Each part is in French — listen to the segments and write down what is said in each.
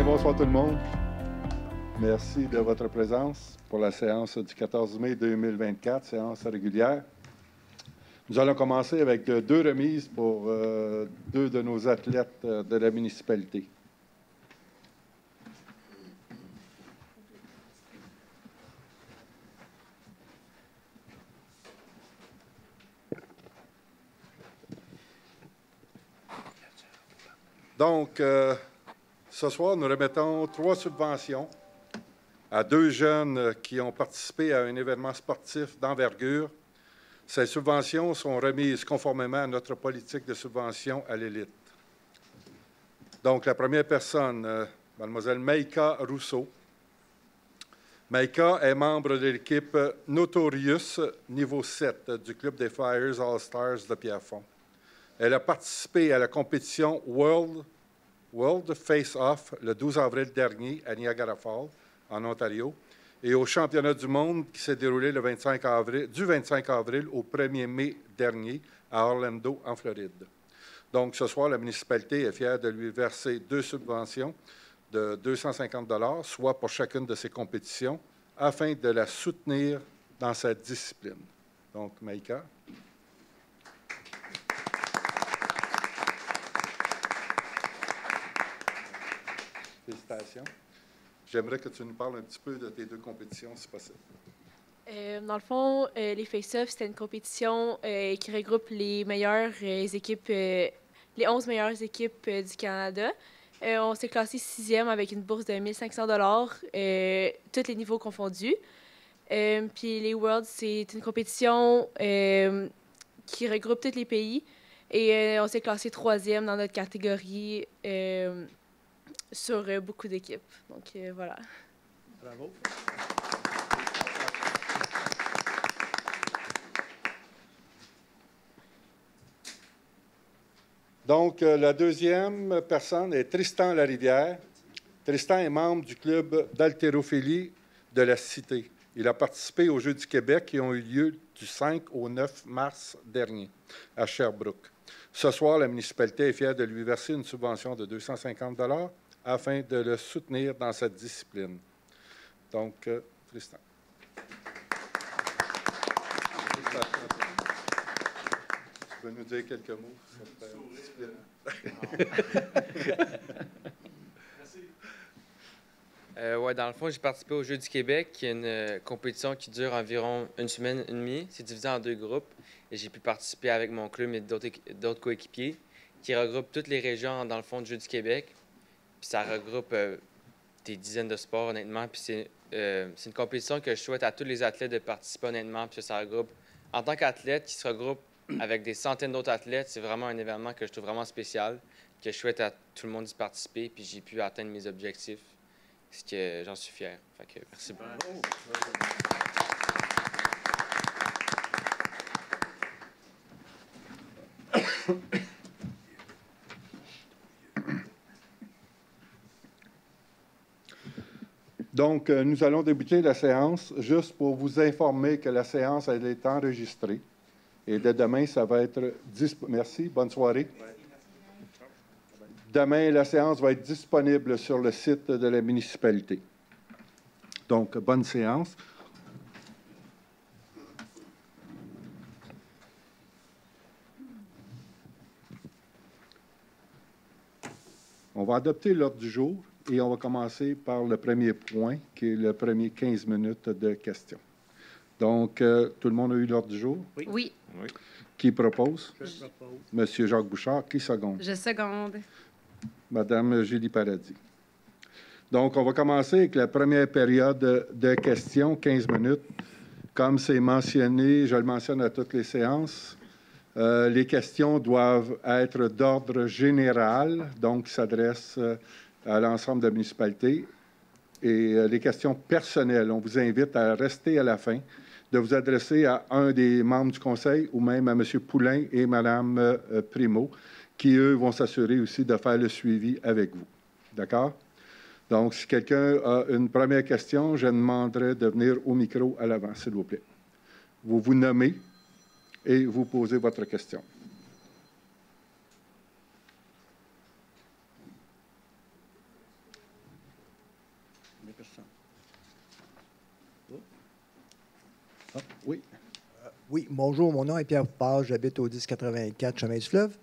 bonsoir tout le monde. Merci de votre présence pour la séance du 14 mai 2024, séance régulière. Nous allons commencer avec deux remises pour deux de nos athlètes de la municipalité. Donc, ce soir, nous remettons 3 subventions à 2 jeunes qui ont participé à un événement sportif d'envergure. Ces subventions sont remises conformément à notre politique de subvention à l'élite. Donc, la première personne, Mademoiselle Maïka Rousseau. Maïka est membre de l'équipe Notorious niveau 7 du Club des Flyers All-Stars de Pierrefonds. Elle a participé à la compétition World Face-Off le 12 avril dernier à Niagara Falls, en Ontario, et au championnat du monde qui s'est déroulé du 25 avril au 1er mai dernier à Orlando, en Floride. Donc, ce soir, la municipalité est fière de lui verser 2 subventions de 250 $, soit pour chacune de ses compétitions, afin de la soutenir dans sa discipline. Donc, Maïka. Félicitations. J'aimerais que tu nous parles un petit peu de tes 2 compétitions, si possible. Dans le fond, les Face-Off, c'était une compétition qui regroupe les meilleures équipes, les 11 meilleures équipes du Canada. On s'est classé 6e avec une bourse de 1 500 $, tous les niveaux confondus. Puis les Worlds, c'est une compétition qui regroupe tous les pays. Et on s'est classé 3e dans notre catégorie sur beaucoup d'équipes. Donc voilà. Bravo. Donc, la deuxième personne est Tristan Larivière. Tristan est membre du club d'haltérophilie de la Cité. Il a participé aux Jeux du Québec qui ont eu lieu du 5 au 9 mars dernier à Sherbrooke. Ce soir, la municipalité est fière de lui verser une subvention de 250 $ afin de le soutenir dans cette discipline. Donc, Tristan. Tu peux nous dire quelques mots sur cette discipline? Ouais, dans le fond, j'ai participé aux Jeux du Québec, qui est une compétition qui dure environ 1 semaine et demie. C'est divisé en 2 groupes. Et j'ai pu participer avec mon club et d'autres coéquipiers qui regroupent toutes les régions, dans le fond, du Jeux du Québec. Puis ça regroupe des dizaines de sports, honnêtement. Puis c'est une compétition que je souhaite à tous les athlètes de participer, honnêtement. Puis ça regroupe, en tant qu'athlète, qui se regroupe avec des centaines d'autres athlètes, c'est vraiment un événement que je trouve vraiment spécial, que je souhaite à tout le monde d'y participer. Puis j'ai pu atteindre mes objectifs. Ce que j'en suis fier. Fait que merci beaucoup. Donc, nous allons débuter la séance juste pour vous informer que la séance elle est enregistrée. Et dès demain, ça va être disponible. Merci, bonne soirée. Demain, la séance va être disponible sur le site de la municipalité. Donc, bonne séance. On va adopter l'ordre du jour et on va commencer par le premier point, qui est le premier 15 minutes de questions. Donc, tout le monde a eu l'ordre du jour? Oui. Oui. Qui propose? Je propose. Monsieur Jacques Bouchard, qui seconde? Je seconde. Madame Julie Paradis. Donc, on va commencer avec la première période de questions, 15 minutes. Comme c'est mentionné, je le mentionne à toutes les séances, les questions doivent être d'ordre général, donc s'adressent à l'ensemble de la municipalité. Et les questions personnelles, on vous invite à rester à la fin, de vous adresser à un des membres du conseil ou même à M. Poulain et Mme Primo, qui, eux, vont s'assurer aussi de faire le suivi avec vous. D'accord? Donc, si quelqu'un a une première question, je demanderai de venir au micro à l'avant, s'il vous plaît. Vous vous nommez et vous posez votre question. Ah, oui. Oui, bonjour, mon nom est Pierre Poupard, j'habite au 1084 Chemin du Fleuve.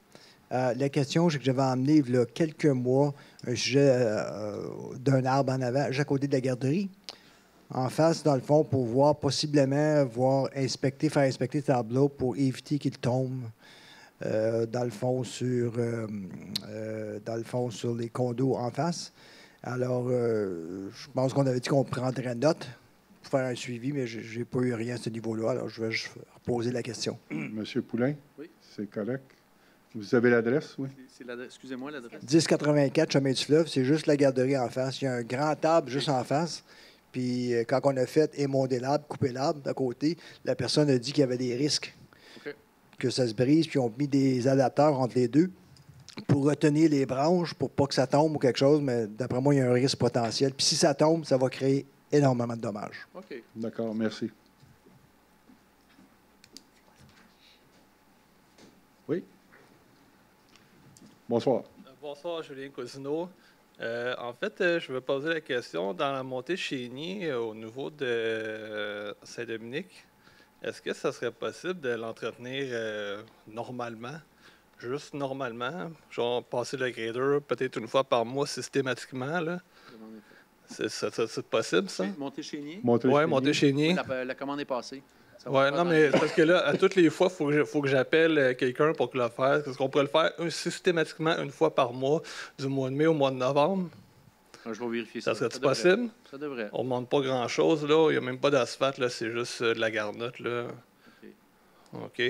La question, c'est que j'avais emmené il y a quelques mois un sujet d'un arbre en avant, juste à côté de la garderie. En face, dans le fond, pour voir possiblement faire inspecter cet arbre-là pour éviter qu'il tombe dans le fond sur les condos en face. Alors, je pense qu'on avait dit qu'on prendrait note pour faire un suivi, mais je n'ai pas eu rien à ce niveau-là. Alors, je vais juste reposer la question. Monsieur Poulain? Oui. C'est correct. Vous avez l'adresse, oui? Excusez-moi, l'adresse. 1084 Chemin du Fleuve, c'est juste la garderie en face. Il y a un grand arbre juste en face. Puis, quand on a fait émonder l'arbre, couper l'arbre d'à côté, la personne a dit qu'il y avait des risques que ça se brise, puis ils ont mis des adapteurs entre les deux pour retenir les branches, pour pas que ça tombe ou quelque chose, mais d'après moi, il y a un risque potentiel. Puis si ça tombe, ça va créer énormément de dommages. OK. D'accord, merci. Oui? Bonsoir. Bonsoir, Julien Cousineau. En fait, je veux poser la question, dans la montée Chénier au niveau de Saint-Dominique, est-ce que ça serait possible de l'entretenir normalement, juste normalement, genre passer le grader peut-être une fois par mois systématiquement, là? C'est possible, ça? Monter Chénier? Oui, monter Chénier. La commande est passée. Oui, non, mais parce que là, à toutes les fois, il faut que j'appelle quelqu'un pour le faire. Est-ce qu'on pourrait le faire systématiquement une fois par mois, du mois de mai au mois de novembre? Je vais vérifier ça. Ça serait possible? Ça devrait. On ne demande pas grand-chose, là. Il n'y a même pas d'asphalte, là. C'est juste de la garnotte, là. OK.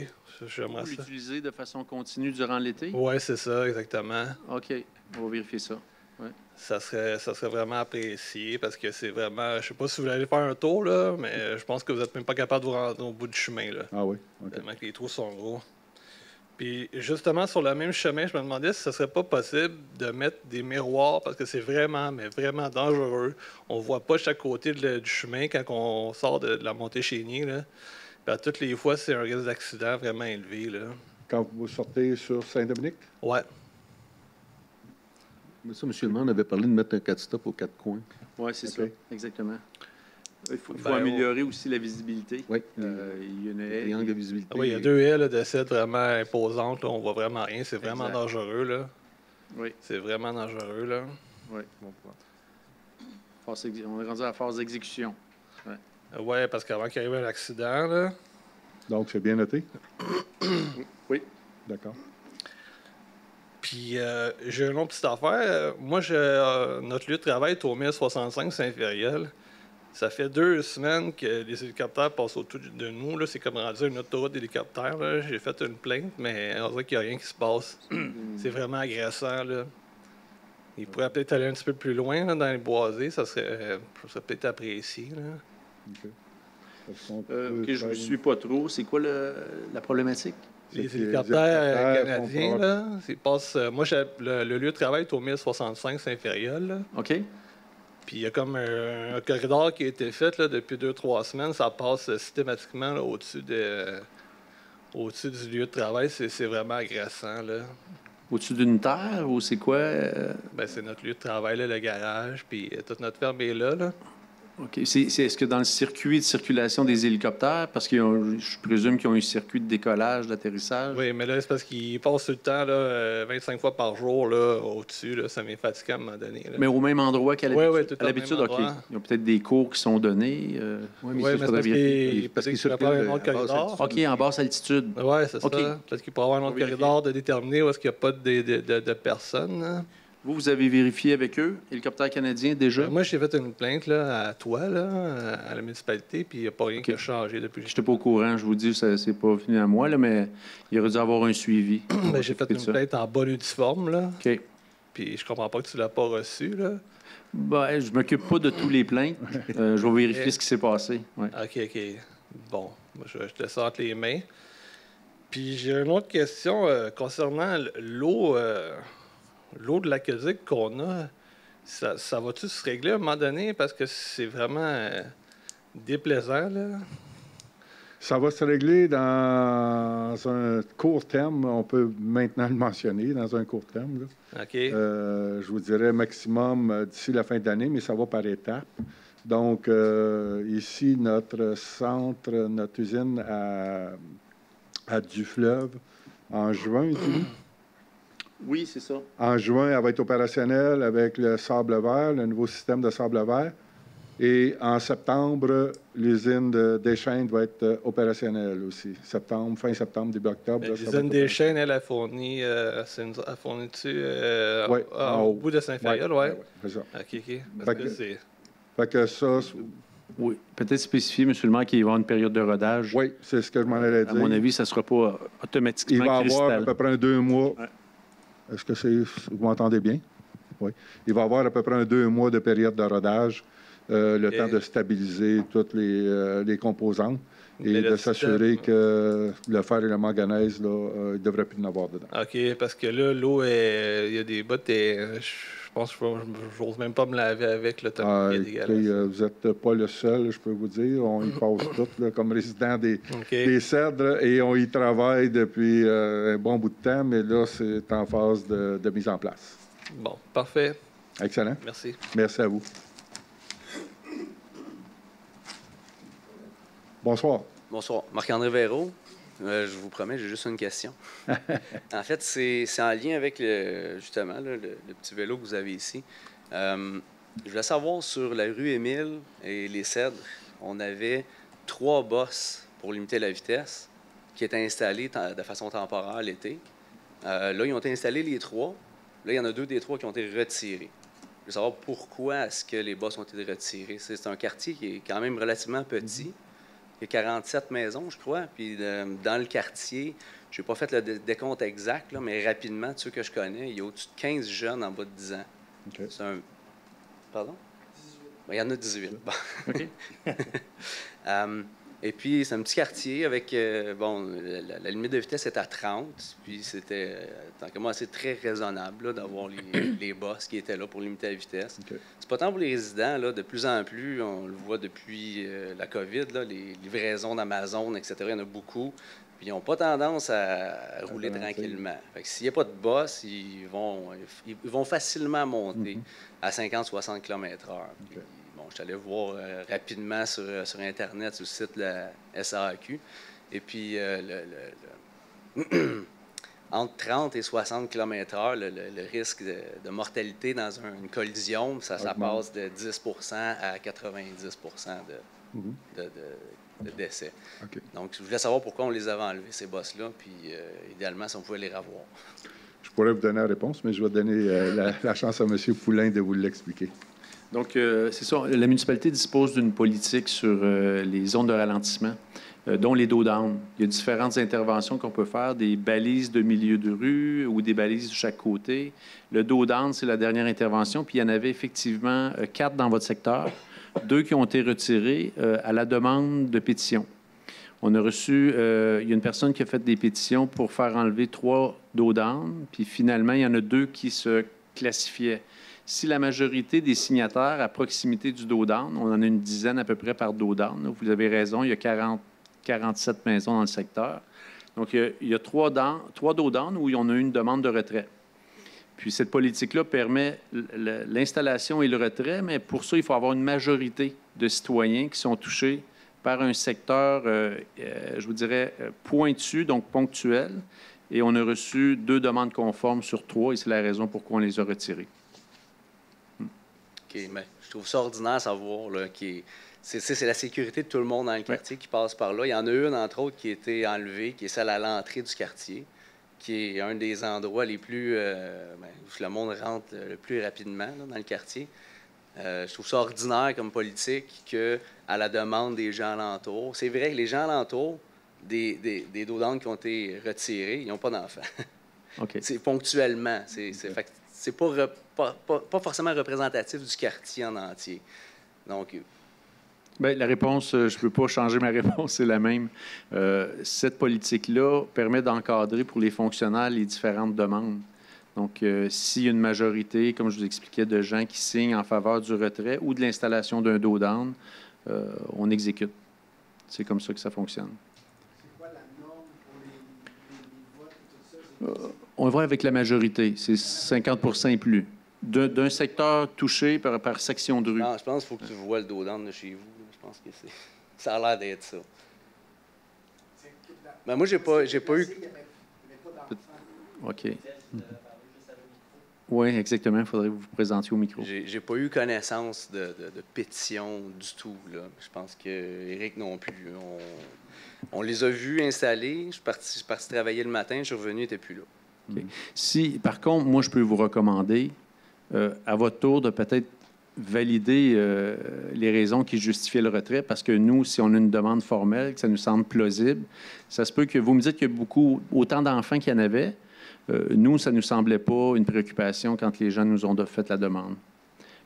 J'aimerais Vous ça. l'utilisez de façon continue durant l'été? Oui, c'est ça, exactement. OK. On va vérifier ça. Ouais. Ça serait vraiment apprécié parce que c'est vraiment... Je sais pas si vous voulez aller faire un tour, là, mais je pense que vous n'êtes même pas capable de vous rendre au bout du chemin, là. Ah oui? OK. Tellement que les trous sont gros. Puis justement, sur le même chemin, je me demandais si ce serait pas possible de mettre des miroirs parce que c'est vraiment, mais vraiment dangereux. On voit pas chaque côté du chemin quand on sort de la montée Chénier, là. Puis à toutes les fois, c'est un risque d'accident vraiment élevé, là. Quand vous sortez sur Saint-Dominique? Ouais. Mais ça, M. le maire, on avait parlé de mettre un 4-stop aux 4 coins. Oui, c'est OK. ça. Exactement. Il faut Ben, améliorer aussi la visibilité. Oui. Il y a une haie. Triangle de visibilité. Oui, il y a deux haies là, de cette vraiment imposantes, là. On voit vraiment rien. C'est vraiment Exact. dangereux, là. Oui. C'est vraiment dangereux, là. Oui. On est rendu à la phase d'exécution. Ouais, parce qu'avant qu'il arrive un accident, là. Donc, c'est bien noté? Oui. D'accord. Puis j'ai une autre petite affaire. Moi, notre lieu de travail est au 1065 Saint-Fériel. Ça fait 2 semaines que les hélicoptères passent autour de nous. Là. C'est comme rendu une autoroute d'hélicoptères. Là. J'ai fait une plainte, mais on dirait qu'il n'y a rien qui se passe. C'est vraiment agressant. Là. Il pourrait peut-être aller un petit peu plus loin là, dans les boisés. Ça serait peut-être apprécié. Là. OK. Est-ce qu'on OK, peut je ne faire vous suis pas trop. C'est quoi la problématique? Les C'est que les hélicoptères hélicoptères canadiens, sont là, ils passent, moi, le lieu de travail est au 1065 Saint-Fériel. Là. OK. Puis il y a comme un corridor qui a été fait là, depuis 2-3 semaines. Ça passe systématiquement là, au-dessus du lieu de travail. C'est vraiment agressant. Là. Au-dessus d'une terre ou c'est quoi? Ben, c'est notre lieu de travail, là, le garage. Puis toute notre ferme est là. Là. OK. Est-ce que dans le circuit de circulation des hélicoptères, parce que je présume qu'ils ont un circuit de décollage, d'atterrissage? Oui, mais là, c'est parce qu'ils passent tout le temps là, 25 fois par jour là, au-dessus. Là. Ça m'est fatigant à un moment donné. Là. Mais au même endroit qu'à Oui, l'habitude? oui, tout À l'habitude, au même OK. endroit. Il y a peut-être des cours qui sont donnés. Oui, Oui, ça, mais il c'est faudrait parce vérifier. qu'il qu'il pourrait avoir un autre circule à basse corridor. altitude. OK, en basse altitude. Oui, c'est OK. ça. Parce qu'il pourrait y avoir un autre On vérifie. corridor de déterminer où est-ce qu'il n'y a pas de personnes. Là. Vous avez vérifié avec eux, hélicoptère canadien, déjà? Moi, j'ai fait une plainte là, à toi, là, à la municipalité, puis il n'y a pas rien OK. qui a changé depuis. Je n'étais pas au courant, je vous dis, ça c'est pas fini à moi, là, mais il aurait dû avoir un suivi. Ben, j'ai fait une plainte en bonne uniforme, là, OK. puis je comprends pas que tu l'as pas reçu, là. Ben, je m'occupe pas de tous les plaintes. Je vais vérifier ce qui s'est passé. Ouais. OK. Bon, moi, je te laisse entre les mains. Puis j'ai une autre question concernant l'eau de l'aqueduc qu'on a. Ça va-tu se régler à un moment donné? Parce que c'est vraiment déplaisant, là. Ça va se régler dans un court terme. On peut maintenant le mentionner, dans un court terme. Là. OK. Je vous dirais maximum d'ici la fin de l'année, mais ça va par étapes. Donc, ici, notre centre, notre usine à Dufleuve, en juin, ici. Oui, c'est ça. En juin, elle va être opérationnelle avec le sable vert, le nouveau système de sable vert. Et en septembre, l'usine des Chênes va être opérationnelle aussi. Septembre, fin septembre, début octobre. L'usine des Chênes, elle a fourni, fourni-tu au bout de Saint-Fériol, oui? Oui, c'est ça. OK. Parce que c'est... Fait que ça... Oui, peut-être spécifier, M. le maire, qu'il va y avoir une période de rodage. Oui, c'est ce que je m'en allais dire. À mon avis, ça ne sera pas automatiquement il va y avoir à peu près 2 mois. Ouais. Est-ce que vous m'entendez bien? Oui. Il va y avoir à peu près 2 mois de période de rodage, le temps de stabiliser toutes les composantes et de s'assurer que le fer et le manganèse, il ne devrait plus en avoir dedans. OK, parce que là, l'eau, il y a des bottes et je pense que je n'ose même pas me laver avec le temps. Vous n'êtes pas le seul, je peux vous dire. On y passe tous là, comme résident des Cèdres et on y travaille depuis un bon bout de temps, mais là, c'est en phase de mise en place. Bon, parfait. Excellent. Merci. Merci à vous. Bonsoir. Bonsoir. Marc-André Véraud. Je vous promets, j'ai juste une question. En fait, c'est en lien avec, justement, le petit vélo que vous avez ici. Je voulais savoir, sur la rue Émile et les Cèdres, on avait 3 bosses pour limiter la vitesse qui étaient installées de façon temporaire l'été. Là, ils ont été installés les 3. Là, il y en a 2 des 3 qui ont été retirés. Je veux savoir pourquoi est-ce que les bosses ont été retirées. C'est un quartier qui est quand même relativement petit. Il y a 47 maisons, je crois. Puis dans le quartier, je n'ai pas fait le décompte exact, là, mais rapidement, ceux que je connais, il y a au-dessus de 15 jeunes en bas de 10 ans. Okay. C'est un... Pardon? 18. Ben, il y en a 18. Bon. OK. Et puis, c'est un petit quartier avec... la limite de vitesse est à 30. Puis, c'était, tant que moi, c'est très raisonnable là, d'avoir les bosses qui étaient là pour limiter la vitesse. Okay. C'est pas tant pour les résidents. Là, de plus en plus, on le voit depuis la COVID, là, les livraisons d'Amazon, etc., il y en a beaucoup. Puis, ils n'ont pas tendance à rouler tranquillement. Fait que s'il n'y a pas de boss, ils vont facilement monter à 50-60 km/h. Okay. Bon, je suis allé voir rapidement sur Internet, sur le site de la SAQ. Et puis, entre 30 et 60 km/h, le risque de mortalité dans une collision, ça passe de 10 à 90 de décès. Okay. Donc, je voulais savoir pourquoi on les avait enlevés, ces bosses-là, puis idéalement, si on pouvait les revoir. Je pourrais vous donner la réponse, mais je vais donner la chance à M. Poulain de vous l'expliquer. Donc, c'est ça. La municipalité dispose d'une politique sur les zones de ralentissement, dont les dos down. Il y a différentes interventions qu'on peut faire, des balises de milieu de rue ou des balises de chaque côté. Le dos down, c'est la dernière intervention. Puis, il y en avait effectivement 4 dans votre secteur, 2 qui ont été retirés à la demande de pétition. On a reçu, il y a une personne qui a fait des pétitions pour faire enlever 3 dos down. Puis, finalement, il y en a 2 qui se classifiaient. Si la majorité des signataires à proximité du dos down, on en a une dizaine à peu près par dos down, vous avez raison, il y a 47 maisons dans le secteur. Donc, il y a 3 dos down où on a eu une demande de retrait. Puis, cette politique-là permet l'installation et le retrait, mais pour ça, il faut avoir une majorité de citoyens qui sont touchés par un secteur, je vous dirais, pointu, donc ponctuel. Et on a reçu 2 demandes conformes sur 3, et c'est la raison pourquoi on les a retirées. OK, mais je trouve ça ordinaire à savoir là, c'est la sécurité de tout le monde dans le quartier qui passe par là. Il y en a une, entre autres, qui a été enlevée, qui est celle à l'entrée du quartier, qui est un des endroits les plus... où le monde rentre le plus rapidement là, dans le quartier. Je trouve ça ordinaire comme politique qu'à la demande des gens alentours. C'est vrai que les gens alentours, des dos down qui ont été retirés, ils n'ont pas d'enfants. Okay. C'est ponctuellement. C'est pas forcément représentatif du quartier en entier. Donc... Bien, la réponse, je ne peux pas changer ma réponse, c'est la même. Cette politique-là permet d'encadrer pour les fonctionnaires les différentes demandes. Donc, s'il y a une majorité, comme je vous expliquais, de gens qui signent en faveur du retrait ou de l'installation d'un dos down, on exécute. C'est comme ça que ça fonctionne. C'est quoi la norme pour les votes et tout ça? On va avec la majorité. C'est 50 et plus. d'un secteur touché par section de rue. Non, je pense qu'il faut que tu vois le dos d'âne de chez vous. Je pense que ça a l'air d'être ça. Ben moi, j'ai pas eu... OK. Oui, exactement. Il faudrait que vous vous présentiez au micro. J'ai pas eu connaissance de pétition du tout, là. Je pense qu'Éric non plus. On les a vus installés. Je suis parti travailler le matin. Je suis revenu, il n'était plus là. Okay. Si, par contre, moi, je peux vous recommander, à votre tour, de peut-être valider les raisons qui justifient le retrait, parce que nous, si on a une demande formelle, que ça nous semble plausible, ça se peut que vous me dites qu'il y a autant d'enfants qu'il y en avait. Nous, ça ne nous semblait pas une préoccupation quand les gens nous ont fait la demande.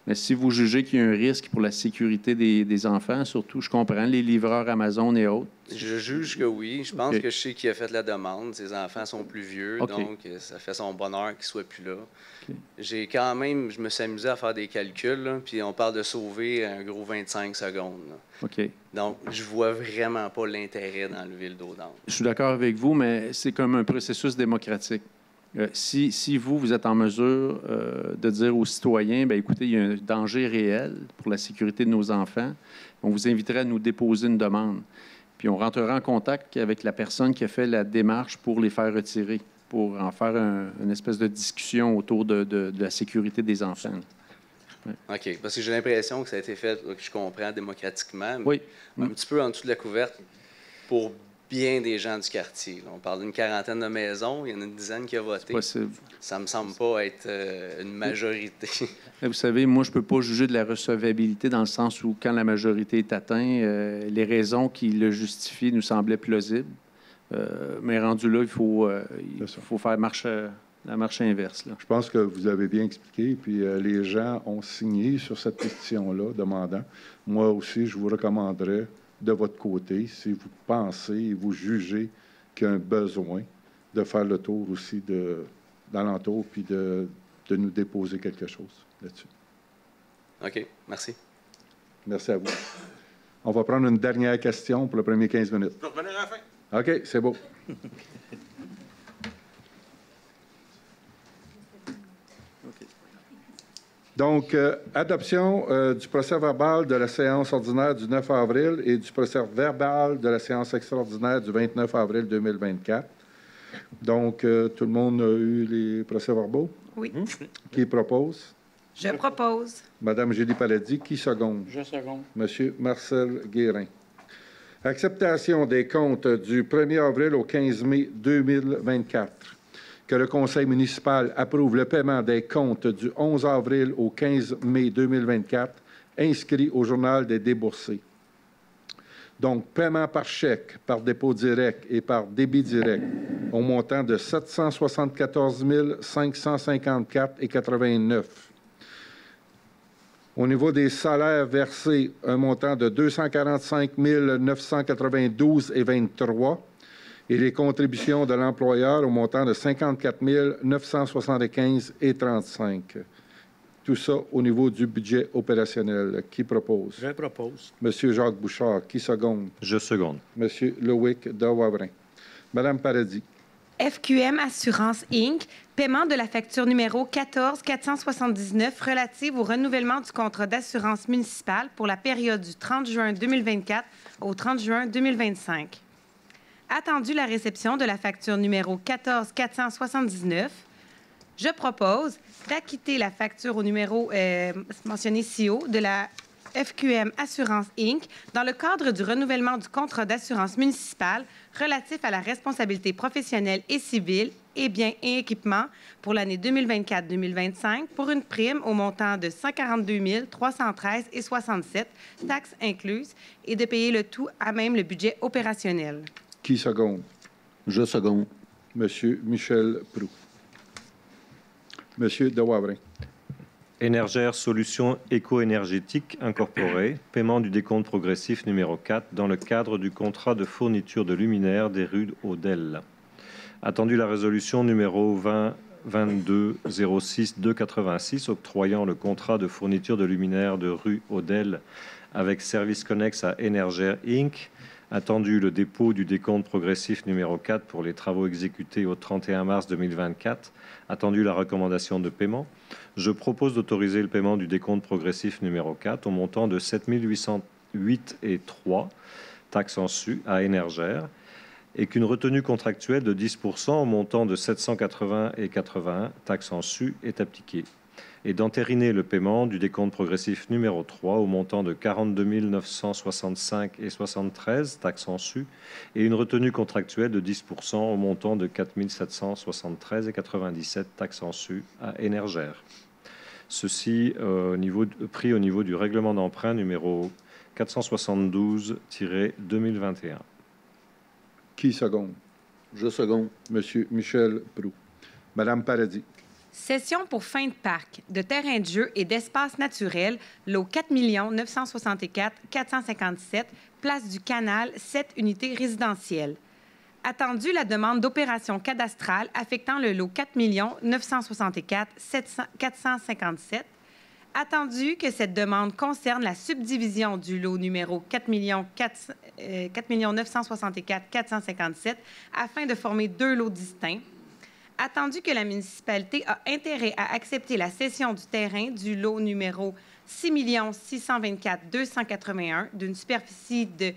Mais si vous jugez qu'il y a un risque pour la sécurité des enfants, surtout, je comprends, les livreurs Amazon et autres. Je juge que oui. Je pense que je sais qui a fait la demande. Ses enfants sont plus vieux, donc ça fait son bonheur qu'il ne soit plus là. J'ai quand même, je me suis amusé à faire des calculs, là, puis on parle de sauver un gros 25 secondes. Donc, je vois vraiment pas l'intérêt d'enlever le dos d'âne. Je suis d'accord avec vous, mais c'est comme un processus démocratique. Si vous êtes en mesure de dire aux citoyens, bien, écoutez, il y a un danger réel pour la sécurité de nos enfants, on vous inviterait à nous déposer une demande. Puis on rentrera en contact avec la personne qui a fait la démarche pour les faire retirer, pour en faire une espèce de discussion autour de la sécurité des enfants. Ouais. OK. Parce que j'ai l'impression que ça a été fait, que je comprends, démocratiquement, mais oui. Un petit peu en dessous de la couverte pour bien des gens du quartier. On parle d'une quarantaine de maisons, il y en a une dizaine qui a voté. Ça me semble pas être une majorité. Vous savez, moi, je peux pas juger de la recevabilité dans le sens où, quand la majorité est atteinte, les raisons qui le justifient nous semblaient plausibles. Mais rendu là, il faut faire la marche inverse. Là. Je pense que vous avez bien expliqué, puis les gens ont signé sur cette pétition-là, demandant. Moi aussi, je vous recommanderais, de votre côté, si vous pensez et vous jugez qu'il y a un besoin de faire le tour aussi d'alentour, puis de nous déposer quelque chose là-dessus. OK. Merci. Merci à vous. On va prendre une dernière question pour le premier 15 minutes. Je peux revenir à la fin. OK, c'est beau. Donc, adoption du procès-verbal de la séance ordinaire du 9 avril et du procès-verbal de la séance extraordinaire du 29 avril 2024. Donc, tout le monde a eu les procès-verbaux? Oui. Qui propose? Je propose. Madame Julie Paladis, qui seconde? Je seconde. Monsieur Marcel Guérin. Acceptation des comptes du 1er avril au 15 mai 2024. Que le Conseil municipal approuve le paiement des comptes du 11 avril au 15 mai 2024, inscrits au journal des déboursés. Donc, paiement par chèque, par dépôt direct et par débit direct, au montant de 774 554,89. Au niveau des salaires versés, un montant de 245 992,23. Et les contributions de l'employeur au montant de 54 975,35. Tout ça au niveau du budget opérationnel. Qui propose? Je propose. Monsieur Jacques Bouchard, qui seconde? Je seconde. Monsieur Loïc de Wavrin. Madame Paradis. FQM Assurance Inc., paiement de la facture numéro 14 479 relative au renouvellement du contrat d'assurance municipale pour la période du 30 juin 2024 au 30 juin 2025. Attendu la réception de la facture numéro 14 479, je propose d'acquitter la facture au numéro mentionné ci-haut de la FQM Assurance Inc. dans le cadre du renouvellement du contrat d'assurance municipale relatif à la responsabilité professionnelle et civile et biens et équipements pour l'année 2024-2025 pour une prime au montant de 142 313,67, taxes incluses, et de payer le tout à même le budget opérationnel. Qui seconde? Je seconde. Monsieur Michel Proulx. Monsieur de Wavrin. Énergère Solutions éco-énergétiques incorporées, paiement du décompte progressif numéro 4 dans le cadre du contrat de fourniture de luminaires des rues Odelle. Attendu la résolution numéro 20-22-06-286 octroyant le contrat de fourniture de luminaires de rue Odelle avec service connexe à Énergère Inc., Attendu le dépôt du décompte progressif numéro 4 pour les travaux exécutés au 31 mars 2024. Attendu la recommandation de paiement. Je propose d'autoriser le paiement du décompte progressif numéro 4 au montant de 7 808,03 taxes en su à Énergère et qu'une retenue contractuelle de 10% au montant de 780,81 taxes en su est appliquée. Et d'entériner le paiement du décompte progressif numéro 3 au montant de 42 965,73 taxes en su et une retenue contractuelle de 10% au montant de 4 773,97 taxes en su à Énergère. Ceci pris au niveau du règlement d'emprunt numéro 472-2021. Qui seconde? Je seconde. Monsieur Michel Proulx. Madame Paradis. Session pour fin de parc, de terrain de jeu et d'espace naturel, lot 4 964 457, place du Canal, 7 unités résidentielles. Attendu la demande d'opération cadastrale affectant le lot 4 964 457. Attendu que cette demande concerne la subdivision du lot numéro 4 964 457 afin de former 2 lots distincts. Attendu que la municipalité a intérêt à accepter la cession du terrain du lot numéro 6 624 281 d'une superficie de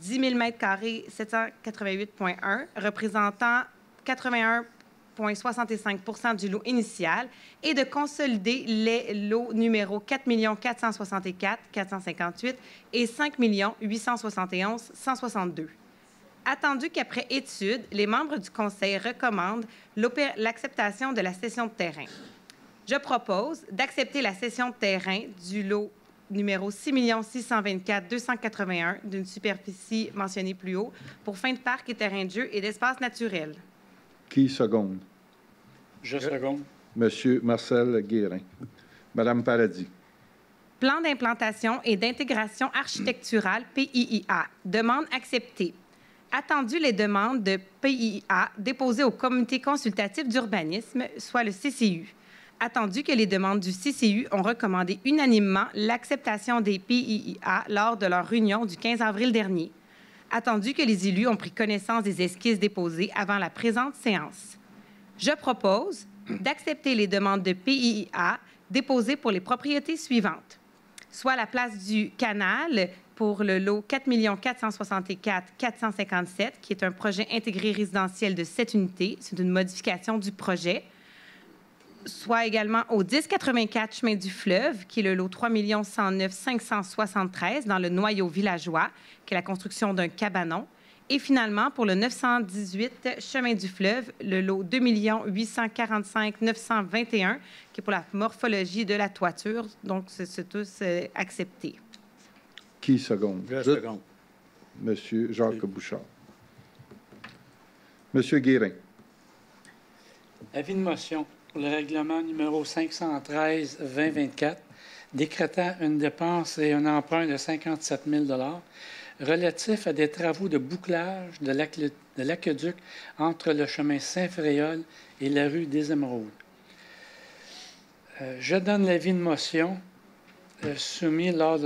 10 000 m² 788,1 représentant 81,65 du lot initial et de consolider les lots numéro 4 464 458 et 5 871 162. Attendu qu'après étude, les membres du Conseil recommandent l'acceptation de la cession de terrain. Je propose d'accepter la cession de terrain du lot numéro 6 624 281 d'une superficie mentionnée plus haut pour fin de parc et terrain de jeu et d'espace naturel. Qui seconde? Je seconde. Monsieur Marcel Guérin. Madame Paradis. Plan d'implantation et d'intégration architecturale PIIA. Demande acceptée. Attendu les demandes de PIIA déposées au Comité consultatif d'urbanisme, soit le CCU. Attendu que les demandes du CCU ont recommandé unanimement l'acceptation des PIIA lors de leur réunion du 15 avril dernier. Attendu que les élus ont pris connaissance des esquisses déposées avant la présente séance. Je propose d'accepter les demandes de PIIA déposées pour les propriétés suivantes, soit la place du Canal pour le lot 4 464 457, qui est un projet intégré résidentiel de 7 unités. C'est une modification du projet. Soit également au 1084 Chemin du Fleuve, qui est le lot 3 109 573 dans le noyau villageois, qui est la construction d'un cabanon. Et finalement, pour le 918 Chemin du Fleuve, le lot 2 845 921, qui est pour la morphologie de la toiture. Donc, c'est tous accepté. Qui seconde? Je seconde. Monsieur Jacques Bouchard. Monsieur Guérin. Avis de motion pour le règlement numéro 513-2024, décrétant une dépense et un emprunt de 57 000 relatif à des travaux de bouclage de l'aqueduc entre le chemin Saint-Fréol et la rue des Émeraudes. Je donne l'avis de motion soumis lors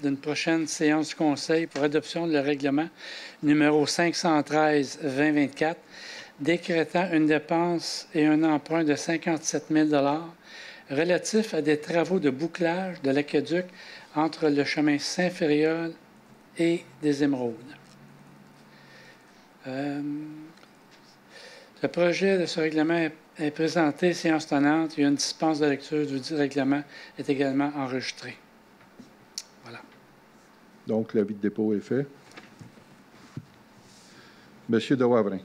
d'une prochaine séance du Conseil pour adoption de le règlement numéro 513-2024, décrétant une dépense et un emprunt de 57 000 relatif à des travaux de bouclage de l'aqueduc entre le chemin Saint-Fréol et des Émeraudes. Le projet de ce règlement est présenté, séance tenante. Il y a une dispense de lecture du règlement est également enregistrée. Voilà. Donc, l'avis de dépôt est fait. Monsieur de Wavrin.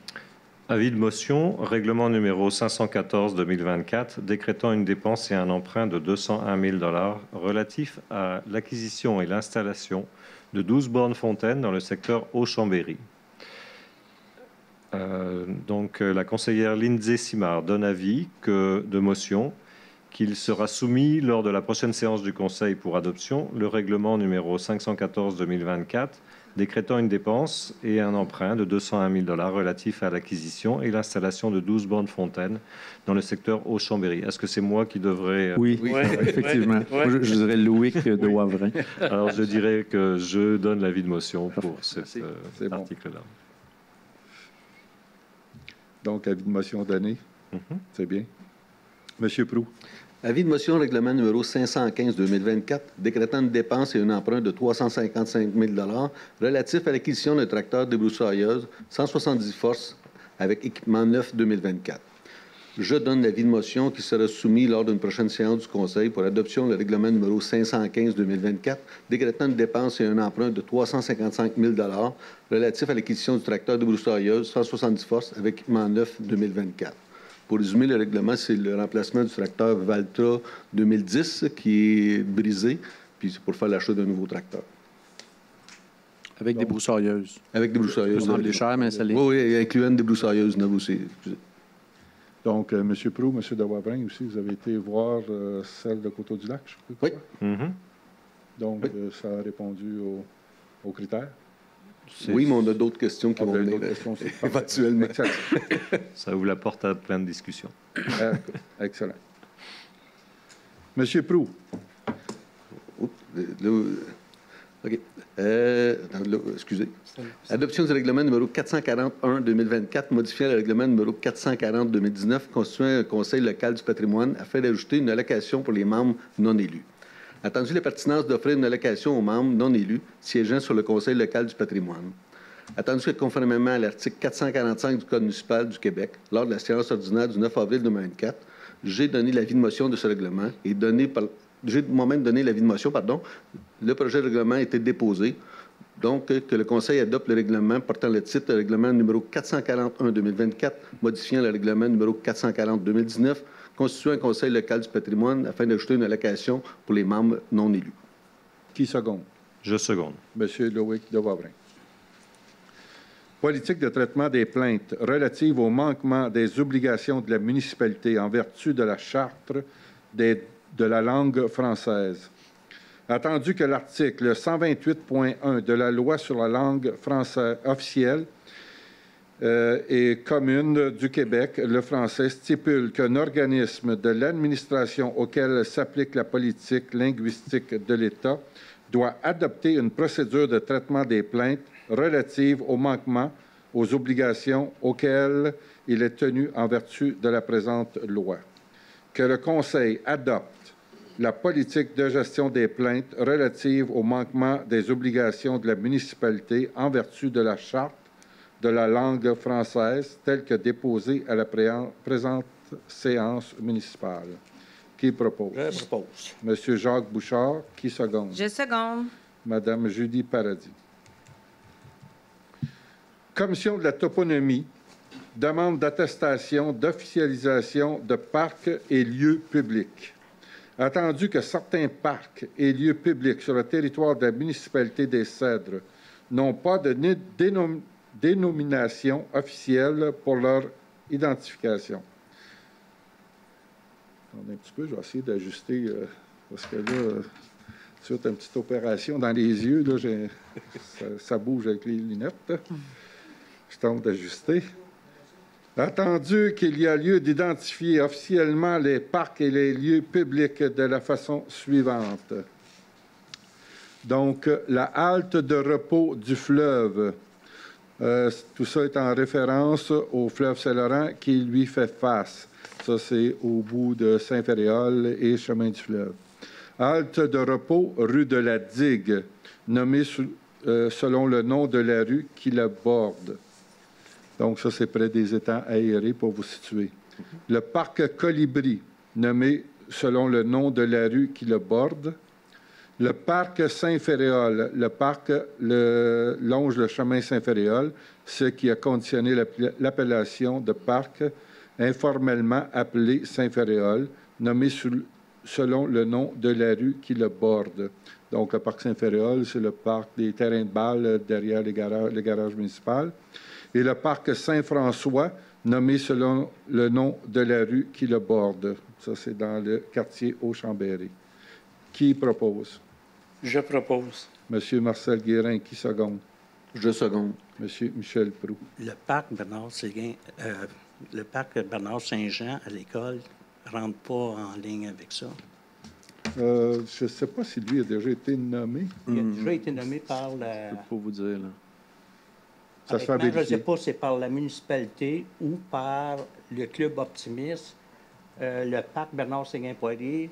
Avis de motion, règlement numéro 514-2024, décrétant une dépense et un emprunt de 201 000 $ relatif à l'acquisition et l'installation de 12 bornes fontaines dans le secteur Haut-Chambéry. La conseillère Lindsay Simard donne avis de motion qu'il sera soumis lors de la prochaine séance du Conseil pour adoption le règlement numéro 514-2024 décrétant une dépense et un emprunt de 201 000 $ relatifs à l'acquisition et l'installation de 12 bornes fontaines dans le secteur Haut-Chambéry. Est-ce que c'est moi qui devrais... Oui, effectivement. Ouais. Moi, je dirais Loïc de Wavrin. Alors, je dirais que je donne l'avis de motion pour cet bon. article-là. Donc, avis de motion donné. C'est bien. Monsieur Proulx. Avis de motion règlement numéro 515-2024, décrétant une dépense et un emprunt de 355 000 $ relatif à l'acquisition d'un tracteur débroussailleuse 170 forces avec équipement neuf 2024. Je donne l'avis de motion qui sera soumis lors d'une prochaine séance du Conseil pour adoption le règlement numéro 515-2024, décrétant une dépense et un emprunt de 355 000 $ relatif à l'acquisition du tracteur débroussailleuse 170 forces avec équipement neuf 2024. Pour résumer, le règlement, c'est le remplacement du tracteur Valtra 2010 qui est brisé, puis c'est pour faire l'achat d'un nouveau tracteur. Avec des broussailleuses. Avec des broussailleuses. Ça plus cher, mais ça l'est. Oui, incluant des broussailleuses neuves aussi. Donc, M. Proulx, M. de Wavrin aussi, vous avez été voir celle de Coteau-du-Lac, je crois. Oui. Donc, ça a répondu aux critères. Oui, mais on a d'autres questions qui vont venir éventuellement. Ça ouvre la porte à plein de discussions. Excellent. Monsieur Proulx. OK. Excusez. Adoption du règlement numéro 441-2024, modifiant le règlement numéro 440-2019, constituant un conseil local du patrimoine afin d'ajouter une allocation pour les membres non élus. Attendu la pertinence d'offrir une allocation aux membres non élus siégeant sur le conseil local du patrimoine. Attendu que, conformément à l'article 445 du Code municipal du Québec, lors de la séance ordinaire du 9 avril 2024, j'ai donné l'avis de motion de ce règlement et j'ai moi-même donné l'avis de motion, Le projet de règlement a été déposé. Donc, que le Conseil adopte le règlement portant le titre de règlement numéro 441-2024, modifiant le règlement numéro 440-2019, constituant un conseil local du patrimoine afin d'ajouter une allocation pour les membres non élus. Qui seconde? Je seconde. Monsieur Loïc de Wavrin. Politique de traitement des plaintes relatives au manquement des obligations de la municipalité en vertu de la charte de la langue française. Attendu que l'article 128.1 de la Loi sur la langue française officielle et commune du Québec, le français, stipule qu'un organisme de l'administration auquel s'applique la politique linguistique de l'État doit adopter une procédure de traitement des plaintes relatives au manquement aux obligations auxquelles il est tenu en vertu de la présente loi. Que le Conseil adopte la politique de gestion des plaintes relatives au manquement des obligations de la municipalité en vertu de la charte de la langue française telle que déposée à la présente séance municipale. Qui propose? Je propose. Monsieur Jacques Bouchard, qui seconde? Je seconde. Madame Julie Paradis. Commission de la toponymie, demande d'attestation d'officialisation de parcs et lieux publics. Attendu que certains parcs et lieux publics sur le territoire de la municipalité des Cèdres n'ont pas de dénomination officielle pour leur identification. Attendez un petit peu, je vais essayer d'ajuster, parce que là, suite à une petite opération dans les yeux, là, ça bouge avec les lunettes. Je tente d'ajuster. Attendu qu'il y a lieu d'identifier officiellement les parcs et les lieux publics de la façon suivante. Donc, la halte de repos du fleuve. Tout ça est en référence au fleuve Saint-Laurent qui lui fait face. Ça, c'est au bout de Saint-Féréol et Chemin du Fleuve. Halte de repos, rue de la Digue, nommée selon le nom de la rue qui la borde. Donc, ça, c'est près des étangs aérés pour vous situer. Le parc Colibri, nommé selon le nom de la rue qui le borde. Le parc Saint-Féréol, le parc longe le chemin Saint-Féréol, ce qui a conditionné l'appellation de parc informellement appelé Saint-Féréol, nommé selon le nom de la rue qui le borde. Donc, le parc Saint-Féréol, c'est le parc des terrains de balle derrière le garage municipal. Et le parc Saint-François, nommé selon le nom de la rue qui le borde. Ça, c'est dans le quartier Haut-Chambéry. Qui propose? Je propose. Monsieur Marcel Guérin, qui seconde? Je seconde. Monsieur Michel Proulx. Le parc Bernard-Séguin, le parc Bernard-Saint-Jean à l'école ne rentre pas en ligne avec ça. Je ne sais pas si lui a déjà été nommé. Il a déjà été nommé par la... Je ne peux pas vous dire, là. Ça se fait Je ne vérifier. sais pas si c'est par la municipalité ou par le club optimiste. Le parc Bernard-Séguin-Poirier.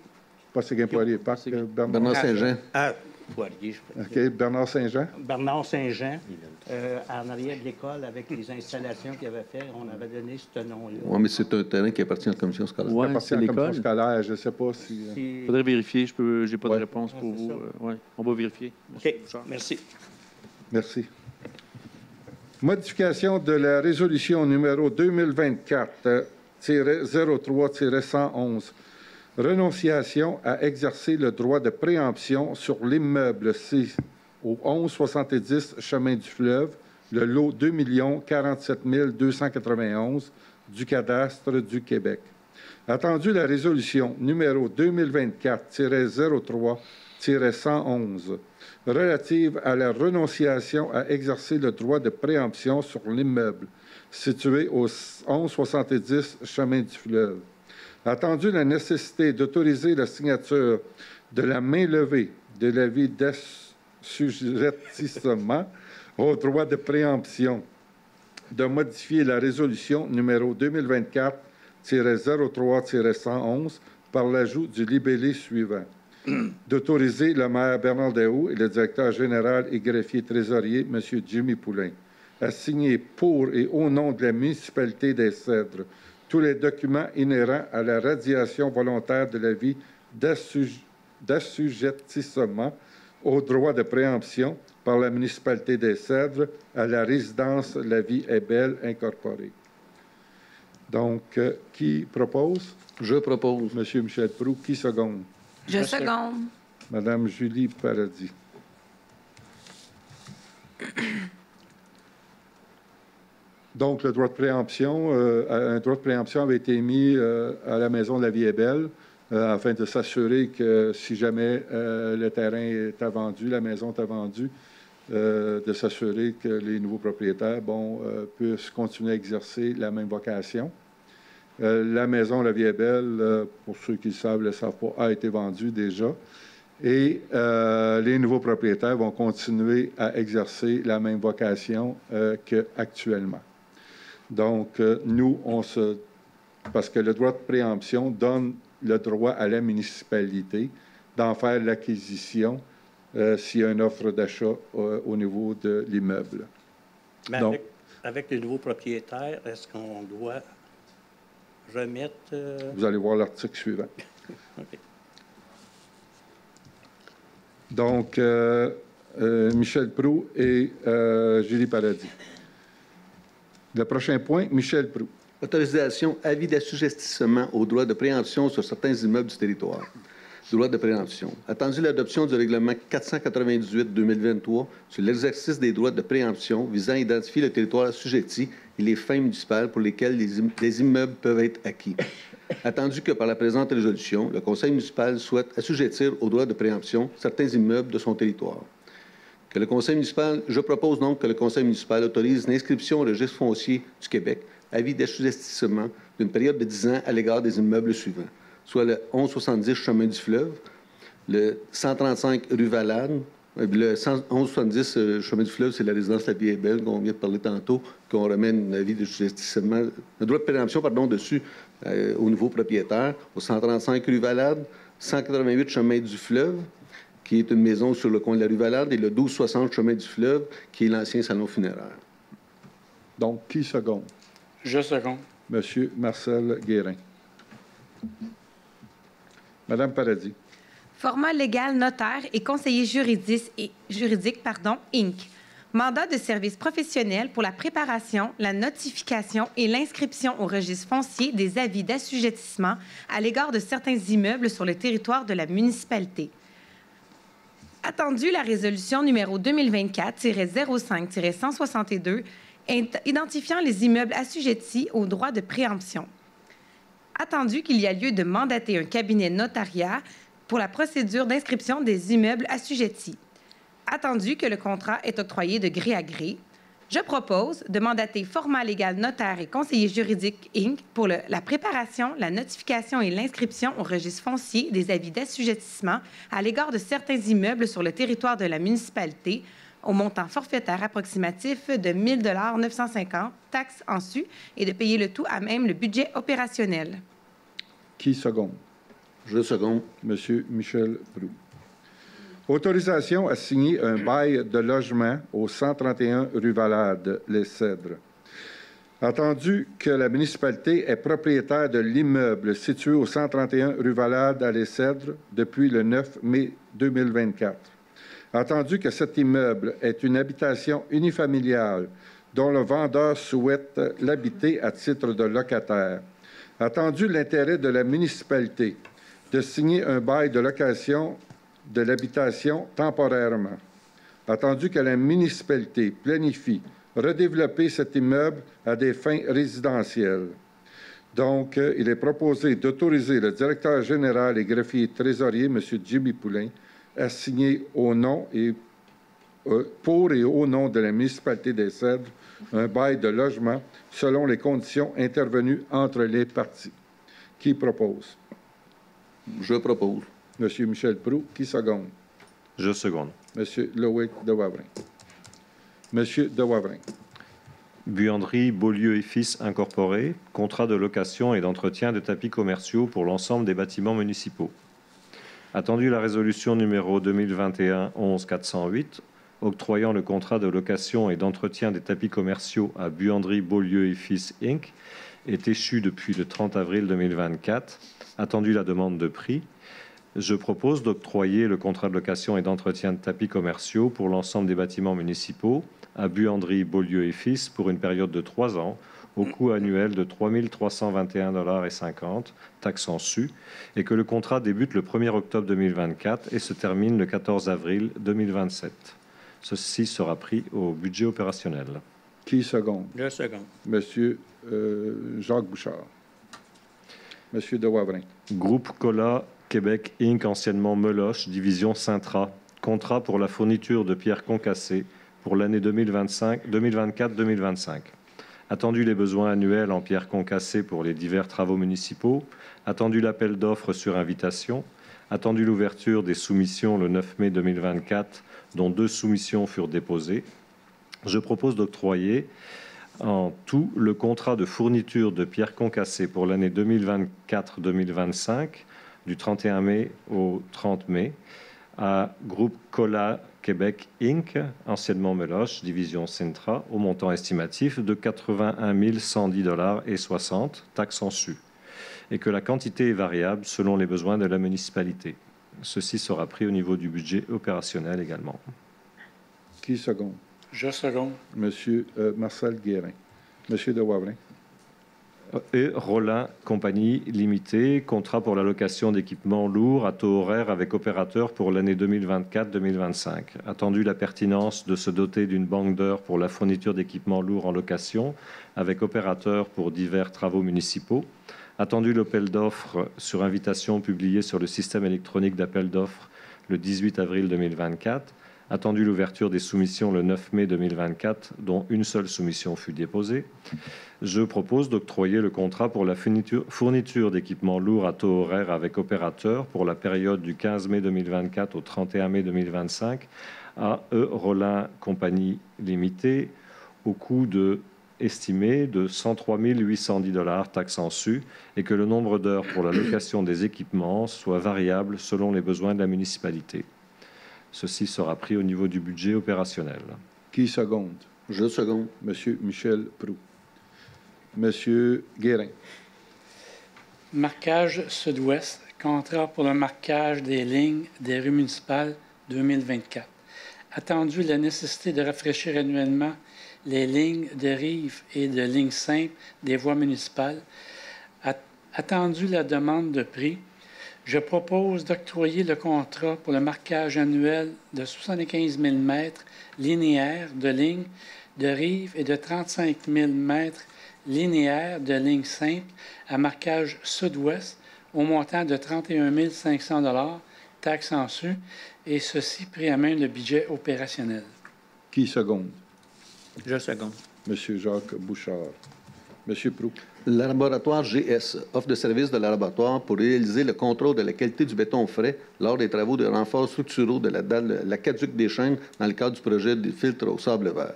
Pas Séguin-Poirier, parc Bernard Saint-Jean. Ah, Poirier, je peux OK, Bernard Saint-Jean. Bernard Saint-Jean, en arrière de l'école, avec les installations qu'il avait faites, on avait donné ce nom-là. Oui, mais c'est un terrain qui appartient à la commission scolaire. Ouais, Ça appartient c'est à la commission l'école. scolaire. Je ne sais pas si... Il faudrait vérifier. Je n'ai pas Ouais. de réponse pour c'est vous. ça. Ouais. On va vérifier. OK, merci. Merci. Modification de la résolution numéro 2024-03-111. Renonciation à exercer le droit de préemption sur l'immeuble C au 1170 Chemin du Fleuve, le lot 2 047 291 du cadastre du Québec. Attendu la résolution numéro 2024-03-111 relative à la renonciation à exercer le droit de préemption sur l'immeuble situé au 1170 Chemin du Fleuve. Attendu la nécessité d'autoriser la signature de la main levée de l'avis d'assujettissement au droit de préemption, de modifier la résolution numéro 2024-03-111 par l'ajout du libellé suivant. D'autoriser le maire Bernard Daoust et le directeur général et greffier trésorier, M. Jimmy Poulain, à signer pour et au nom de la municipalité des Cèdres tous les documents inhérents à la radiation volontaire de l'avis d'assujettissement au droit de préemption par la municipalité des Cèdres à la résidence La Vie est Belle incorporée. Donc, qui propose? Je propose. Monsieur Michel Proulx. Qui seconde? Je seconde. Madame Julie Paradis. Donc, le droit de préemption, un droit de préemption avait été émis à la Maison de la Vie est Belle afin de s'assurer que si jamais le terrain est vendu, la maison est vendue, de s'assurer que les nouveaux propriétaires puissent continuer à exercer la même vocation. La maison La Vie est Belle, pour ceux qui le savent, le savent pas, a été vendue déjà. Et les nouveaux propriétaires vont continuer à exercer la même vocation qu'actuellement. Donc, nous, parce que le droit de préemption donne le droit à la municipalité d'en faire l'acquisition s'il y a une offre d'achat au niveau de l'immeuble. Mais avec les nouveaux propriétaires, est-ce qu'on doit remettre... Vous allez voir l'article suivant. OK. Donc, Michel Proulx et Julie Paradis. Le prochain point, Michel Proulx. Autorisation, avis d'assujettissement au droit de préemption sur certains immeubles du territoire. Droit de préemption. Attendu l'adoption du règlement 498-2023 sur l'exercice des droits de préemption visant à identifier le territoire assujetti et les fins municipales pour lesquelles les immeubles peuvent être acquis. Attendu que par la présente résolution, le conseil municipal souhaite assujettir au droit de préemption certains immeubles de son territoire. Je propose donc que le conseil municipal autorise l'inscription au registre foncier du Québec, avis d'assujettissement d'une période de 10 ans à l'égard des immeubles suivants, soit le 1170 Chemin du Fleuve, le 135 rue Valade, le 1170 Chemin du Fleuve, c'est la résidence La Vie est Belle qu'on vient de parler tantôt, qu'on remet un avis d'assujettissement, un droit de préemption, dessus au nouveau propriétaire, au 135 rue Valade, 188 Chemin du Fleuve, qui est une maison sur le coin de la rue Valade, et le 1260 Chemin du Fleuve, qui est l'ancien salon funéraire. Donc, qui seconde? Je seconde. Monsieur Marcel Guérin. Madame Paradis. Format légal notaire et conseiller juridique, Inc. Mandat de service professionnel pour la préparation, la notification et l'inscription au registre foncier des avis d'assujettissement à l'égard de certains immeubles sur le territoire de la municipalité. Attendu la résolution numéro 2024-05-162 identifiant les immeubles assujettis au droit de préemption. Attendu qu'il y a lieu de mandater un cabinet notariat pour la procédure d'inscription des immeubles assujettis. Attendu que le contrat est octroyé de gré à gré, je propose de mandater Format Légal Notaire et Conseiller juridique Inc. pour la préparation, la notification et l'inscription au registre foncier des avis d'assujettissement à l'égard de certains immeubles sur le territoire de la municipalité au montant forfaitaire approximatif de 1 950 taxes en su et de payer le tout à même le budget opérationnel. Qui seconde? Je seconde. Monsieur Michel Proulx. Autorisation à signer un bail de logement au 131 rue Valade, Les Cèdres. Attendu que la municipalité est propriétaire de l'immeuble situé au 131 rue Valade à Les Cèdres depuis le 9 mai 2024. Attendu que cet immeuble est une habitation unifamiliale dont le vendeur souhaite l'habiter à titre de locataire. Attendu l'intérêt de la municipalité de signer un bail de location de l'habitation temporairement. Attendu que la municipalité planifie redévelopper cet immeuble à des fins résidentielles. Donc, il est proposé d'autoriser le directeur général et greffier trésorier, M. Jimmy Poulain, à signer au nom et pour et au nom de la municipalité des Cèdres un bail de logement selon les conditions intervenues entre les parties. Qui propose? Je propose. Monsieur Michel Proulx, qui seconde? Je seconde. Monsieur Loïc de Wavrin. Monsieur de Wavrin. Buanderie Beaulieu et Fils Incorporé, contrat de location et d'entretien de tapis commerciaux pour l'ensemble des bâtiments municipaux. Attendu la résolution numéro 2021-11-408, octroyant le contrat de location et d'entretien des tapis commerciaux à Buanderie Beaulieu et Fils Inc., est échu depuis le 30 avril 2024. Attendu la demande de prix, je propose d'octroyer le contrat de location et d'entretien de tapis commerciaux pour l'ensemble des bâtiments municipaux à Buanderie Beaulieu et Fils pour une période de 3 ans au coût annuel de 3 321,50 $, taxes en su, et que le contrat débute le 1er octobre 2024 et se termine le 14 avril 2027. Ceci sera pris au budget opérationnel. Qui seconde? Je seconde. Monsieur Jacques Bouchard. Monsieur de Wavrin. Groupe Cola Québec Inc., anciennement Meloche, division Sintra. Contrat pour la fourniture de pierres concassées pour l'année 2024-2025. Attendu les besoins annuels en pierres concassées pour les divers travaux municipaux. Attendu l'appel d'offres sur invitation. Attendu l'ouverture des soumissions le 9 mai 2024, dont 2 soumissions furent déposées. Je propose d'octroyer en tout le contrat de fourniture de pierres concassées pour l'année 2024-2025, du 31 mai au 30 mai, à Groupe Cola Québec Inc., anciennement Meloche, division Sintra, au montant estimatif de 81 110,60 $, taxes en su, et que la quantité est variable selon les besoins de la municipalité. Ceci sera pris au niveau du budget opérationnel également. Qui seconde? Je seconde. Monsieur Marcel Guérin. Monsieur de Wavrin. Et Rollin Compagnie Limitée, contrat pour la location d'équipements lourds à taux horaire avec opérateur pour l'année 2024-2025. Attendu la pertinence de se doter d'une banque d'heures pour la fourniture d'équipements lourds en location avec opérateur pour divers travaux municipaux. Attendu l'appel d'offres sur invitation publié sur le système électronique d'appel d'offres le 18 avril 2024. Attendu l'ouverture des soumissions le 9 mai 2024, dont une seule soumission fut déposée. Je propose d'octroyer le contrat pour la fourniture d'équipements lourds à taux horaire avec opérateur pour la période du 15 mai 2024 au 31 mai 2025 à Rollin Compagnie Limitée au coût estimé de 103 810 $, taxes en su, et que le nombre d'heures pour la location des équipements soit variable selon les besoins de la municipalité. Ceci sera pris au niveau du budget opérationnel. Qui seconde? Je seconde. Monsieur Michel Proulx. Monsieur Guérin. Marquage Sud-Ouest, contrat pour le marquage des lignes des rues municipales 2024. Attendu la nécessité de rafraîchir annuellement les lignes de rive et de lignes simples des voies municipales. Attendu la demande de prix, je propose d'octroyer le contrat pour le marquage annuel de 75 000 mètres linéaires de lignes de rive et de 35 000 mètres linéaires de lignes simples à marquage sud-ouest au montant de 31 500 $, taxes en su, et ceci pris à main le budget opérationnel. Qui seconde? Je seconde. Monsieur Jacques Bouchard. Monsieur Proulx. Le laboratoire GS offre de services de laboratoire pour réaliser le contrôle de la qualité du béton frais lors des travaux de renforts structuraux de la dalle L'aqueduc des Chênes dans le cadre du projet des filtres au sable vert.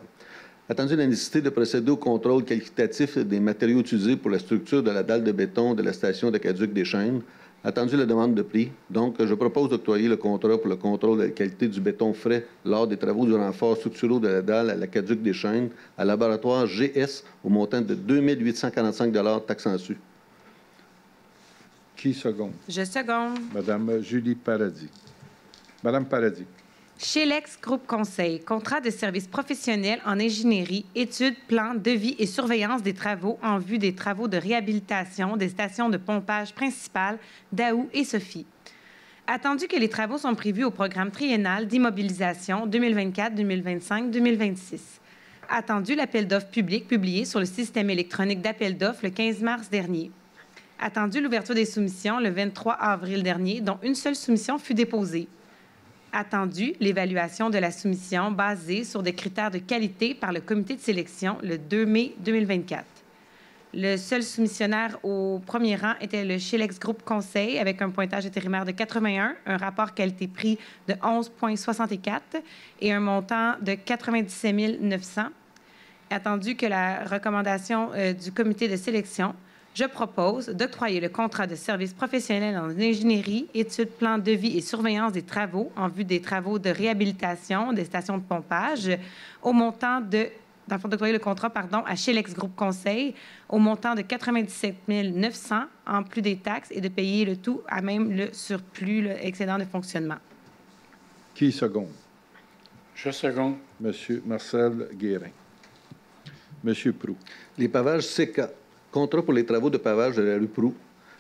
Attendu la nécessité de procéder au contrôle qualitatif des matériaux utilisés pour la structure de la dalle de béton de la station d'Aqueduc des Chênes, attendu la demande de prix, donc je propose d'octroyer le contrat pour le contrôle de la qualité du béton frais lors des travaux du renfort structuraux de la dalle à l'Aqueduc des Chênes à laboratoire GS au montant de 2 845 taxes en su. Qui seconde? Je seconde. Madame Julie Paradis. Madame Paradis. Chez Lex Groupe Conseil, contrat de service professionnel en ingénierie, études, plans, devis et surveillance des travaux en vue des travaux de réhabilitation des stations de pompage principales d'Aou et Sophie. Attendu que les travaux sont prévus au programme triennal d'immobilisation 2024, 2025, 2026. Attendu l'appel d'offres public publié sur le système électronique d'appel d'offres le 15 mars dernier. Attendu l'ouverture des soumissions le 23 avril dernier, dont une seule soumission fut déposée. Attendu l'évaluation de la soumission basée sur des critères de qualité par le comité de sélection le 2 mai 2024. Le seul soumissionnaire au premier rang était le Chilex Group Conseil avec un pointage intérimaire de 81, un rapport qualité-prix de 11,64 et un montant de 97 900. Attendu que la recommandation du comité de sélection, je propose d'octroyer le contrat de service professionnel en ingénierie, études, plans, devis et surveillance des travaux en vue des travaux de réhabilitation des stations de pompage au montant de, dans le fond, d'octroyer le contrat, à Chilex Groupe Conseil au montant de 97 900 en plus des taxes et de payer le tout à même le surplus, l'excédent de fonctionnement. Qui seconde? Je seconde. Monsieur Marcel Guérin. Monsieur Proulx. Les pavages CK. Contrat pour les travaux de pavage de la rue Proulx.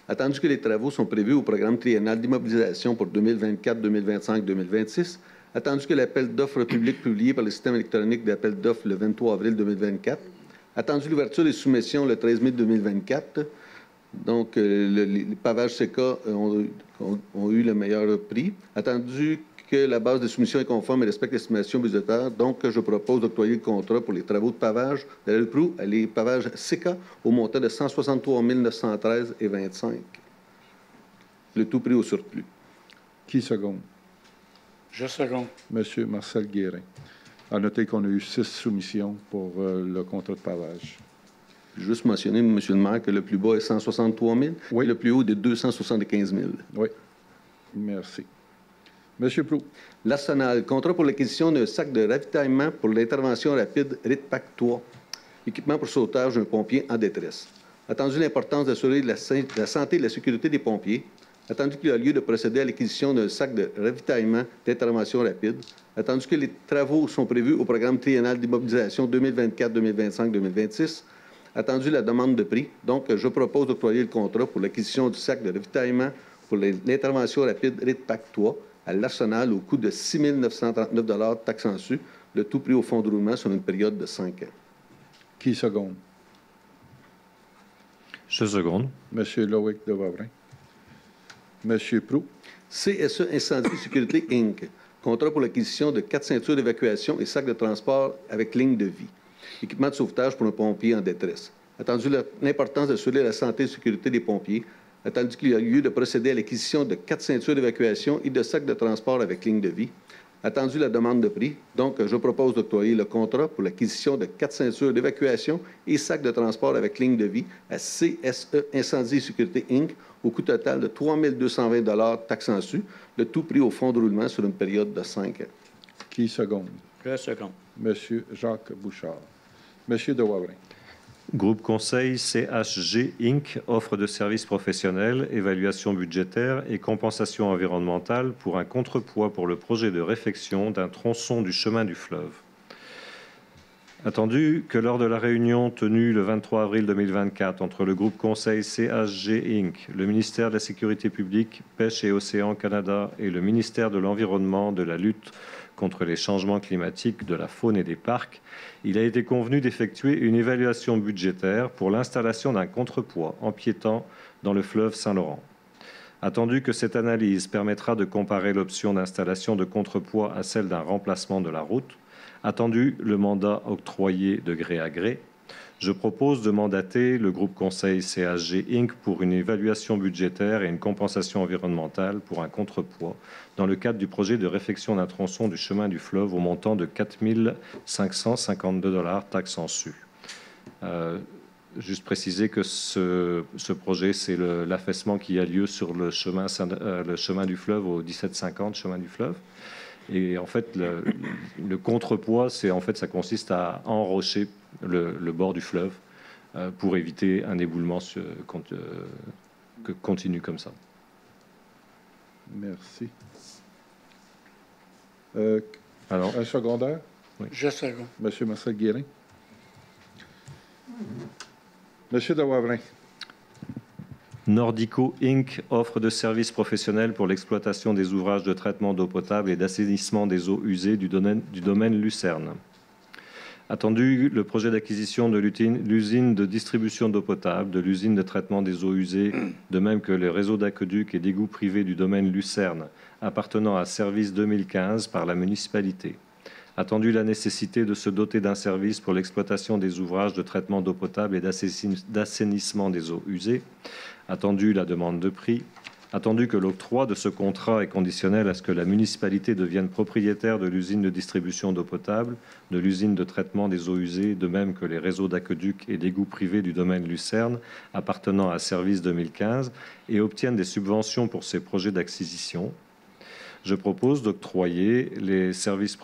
Attendu que les travaux sont prévus au programme triennal d'immobilisation pour 2024, 2025, 2026, attendu que l'appel d'offres public publié par le système électronique d'appel d'offres le 23 avril 2024, attendu l'ouverture des soumissions le 13 mai 2024, donc les pavages CK ont eu le meilleur prix, attendu que la base de soumission est conforme et respecte l'estimation budgétaire. Donc, je propose d'octroyer le contrat pour les travaux de pavage de la rue Proulx, les pavages CK, au montant de 163 913,25. Le tout pris au surplus. Qui seconde? Je seconde. Monsieur Marcel Guérin. À noter qu'on a eu 6 soumissions pour le contrat de pavage. Juste mentionner, Monsieur le maire, que le plus bas est 163 000 oui. Et le plus haut est de 275 000. Oui. Merci. Monsieur Proulx. L'Arsenal, contrat pour l'acquisition d'un sac de ravitaillement pour l'intervention rapide RITPAC 3, équipement pour sauvetage d'un pompier en détresse. Attendu l'importance d'assurer la santé et la sécurité des pompiers, attendu qu'il y a lieu de procéder à l'acquisition d'un sac de ravitaillement d'intervention rapide, attendu que les travaux sont prévus au programme triennal d'immobilisation 2024, 2025, 2026, attendu la demande de prix. Donc, je propose d'octroyer le contrat pour l'acquisition du sac de ravitaillement pour l'intervention rapide RITPAC 3 à l'Arsenal au coût de 6 939 taxes en su, le tout pris au fonds de roulement sur une période de 5 ans. Qui seconde? Je seconde. Monsieur Loïc de Wavrin. Monsieur Proulx. CSE Incendie Sécurité Inc. Contrat pour l'acquisition de 4 ceintures d'évacuation et sacs de transport avec ligne de vie. Équipement de sauvetage pour un pompier en détresse. Attendu l'importance d'assurer la santé et la sécurité des pompiers, attendu qu'il y a lieu de procéder à l'acquisition de 4 ceintures d'évacuation et de sacs de transport avec ligne de vie, attendu la demande de prix. Donc, je propose d'octroyer le contrat pour l'acquisition de 4 ceintures d'évacuation et sacs de transport avec ligne de vie à CSE Incendie et Sécurité Inc. au coût total de 3 220 taxes en su, le tout pris au fonds de roulement sur une période de 5 ans. Qui seconde? Je seconde. Monsieur Jacques Bouchard. Monsieur de Wavrin. Groupe Conseil CHG Inc. offre de services professionnels, évaluation budgétaire et compensation environnementale pour un contrepoids pour le projet de réfection d'un tronçon du chemin du fleuve. Attendu que lors de la réunion tenue le 23 avril 2024 entre le groupe Conseil CHG Inc., le ministère de la Sécurité publique, Pêche et Océans Canada et le ministère de l'Environnement, de la lutte contre les changements climatiques, de la faune et des parcs, il a été convenu d'effectuer une évaluation budgétaire pour l'installation d'un contrepoids empiétant dans le fleuve Saint-Laurent. Attendu que cette analyse permettra de comparer l'option d'installation de contrepoids à celle d'un remplacement de la route, attendu le mandat octroyé de gré à gré, je propose de mandater le groupe conseil CHG Inc. pour une évaluation budgétaire et une compensation environnementale pour un contrepoids dans le cadre du projet de réfection d'un tronçon du chemin du fleuve au montant de 4 552 $, taxes en su. Juste préciser que ce projet, c'est l'affaissement qui a lieu sur le chemin du fleuve au 1750, chemin du fleuve. Et en fait, le contrepoids, ça consiste à enrocher le bord du fleuve pour éviter un éboulement continu comme ça. Merci. Alors, un secondaire? Oui. Je second. Monsieur Marcel Guérin. Monsieur de Wavrin. Nordico Inc. offre de services professionnels pour l'exploitation des ouvrages de traitement d'eau potable et d'assainissement des eaux usées du domaine Lucerne. Attendu le projet d'acquisition de l'usine de distribution d'eau potable, de l'usine de traitement des eaux usées, de même que le réseau d'aqueduc et d'égouts privés du domaine Lucerne, appartenant à Service 2015 par la municipalité. Attendu la nécessité de se doter d'un service pour l'exploitation des ouvrages de traitement d'eau potable et d'assainissement des eaux usées. Attendu la demande de prix. Attendu que l'octroi de ce contrat est conditionnel à ce que la municipalité devienne propriétaire de l'usine de distribution d'eau potable, de l'usine de traitement des eaux usées, de même que les réseaux d'aqueduc et d'égouts privés du domaine Lucerne appartenant à Service 2015 et obtienne des subventions pour ces projets d'acquisition. Je propose d'octroyer les services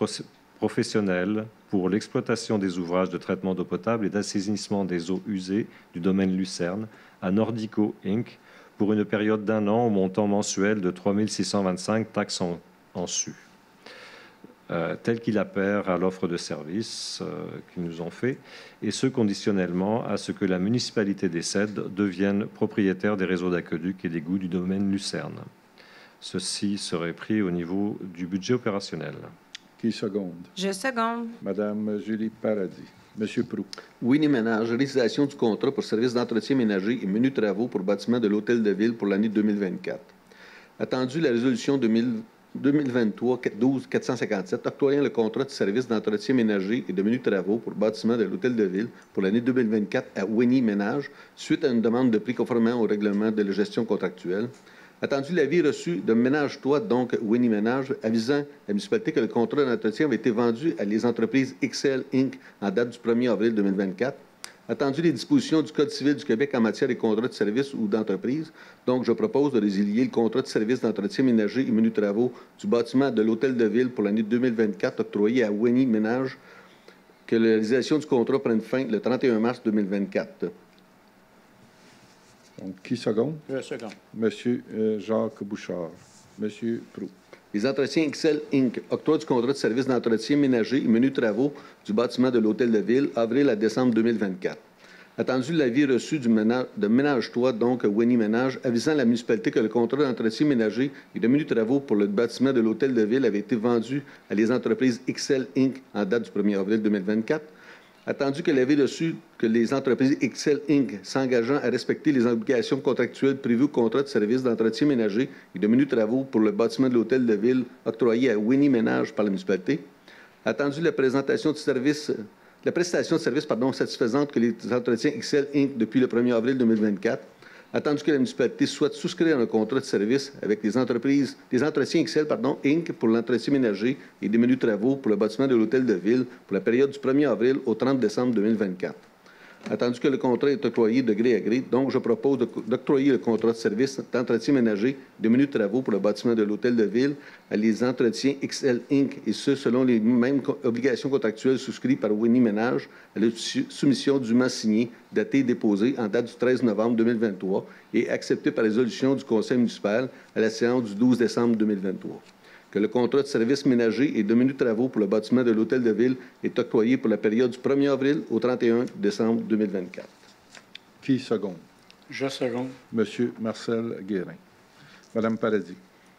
professionnels pour l'exploitation des ouvrages de traitement d'eau potable et d'assainissement des eaux usées du domaine Lucerne à Nordico Inc. pour une période d'1 an au montant mensuel de 3 625 taxes en su, tel qu'il appert à l'offre de services qu'ils nous ont fait, et ce conditionnellement à ce que la municipalité des Cèdres devienne propriétaire des réseaux d'aqueduc et d'égouts du domaine Lucerne. Ceci serait pris au niveau du budget opérationnel. Qui seconde? Je seconde. Madame Julie Paradis. Monsieur Proulx. Winnie Ménage, résiliation du contrat pour service d'entretien ménager et menus travaux pour bâtiment de l'Hôtel de Ville pour l'année 2024. Attendu la résolution 2023-12-457 octroyant le contrat de service d'entretien ménager et de menus travaux pour bâtiment de l'Hôtel de Ville pour l'année 2024 à Winnie Ménage suite à une demande de prix conformément au règlement de la gestion contractuelle. Attendu l'avis reçu de Ménage-toi, donc Winnie Ménage, avisant la municipalité que le contrat d'entretien avait été vendu à les entreprises XL Inc. en date du 1er avril 2024. Attendu les dispositions du Code civil du Québec en matière de contrats de service ou d'entreprise, donc je propose de résilier le contrat de service d'entretien ménager et menus travaux du bâtiment de l'Hôtel de Ville pour l'année 2024 octroyé à Winnie Ménage, que la résiliation du contrat prenne fin le 31 mars 2024. Donc, qui seconde? Je seconde. Monsieur Jacques Bouchard. Monsieur Proulx. Les entretiens XL Inc. octroi du contrat de service d'entretien ménager et menus travaux du bâtiment de l'Hôtel de Ville, avril à décembre 2024. Attendu l'avis reçu de Ménage-toi, donc Winnie Ménage, avisant la municipalité que le contrat d'entretien ménager et de menus travaux pour le bâtiment de l'Hôtel de Ville avait été vendu à les entreprises XL Inc. en date du 1er avril 2024. Attendu que l'avis reçu que les entreprises XL Inc. s'engageant à respecter les obligations contractuelles prévues au contrat de service d'entretien ménager et de menus travaux pour le bâtiment de l'Hôtel de Ville octroyé à Winnie Ménage par la municipalité. Attendu la prestation de service satisfaisante que les entretiens XL Inc. depuis le 1er avril 2024. Attendu que la municipalité souhaite souscrire un contrat de service avec les entretiens XL Inc. pour l'entretien ménager et des menus travaux pour le bâtiment de l'Hôtel de Ville pour la période du 1er avril au 30 décembre 2024. Attendu que le contrat est octroyé de gré à gré, donc je propose d'octroyer le contrat de service d'entretien ménager et de menus travaux pour le bâtiment de l'Hôtel de Ville à les entretiens XL Inc. et ce, selon les mêmes obligations contractuelles souscrites par Winnie Ménage à la soumission dûment signée, datée et déposée en date du 13 novembre 2023 et acceptée par résolution du conseil municipal à la séance du 12 décembre 2023. Que le contrat de service ménager et de menus travaux pour le bâtiment de l'Hôtel de Ville est octroyé pour la période du 1er avril au 31 décembre 2024. Qui seconde? Je seconde. Monsieur Marcel Guérin. Madame Paradis.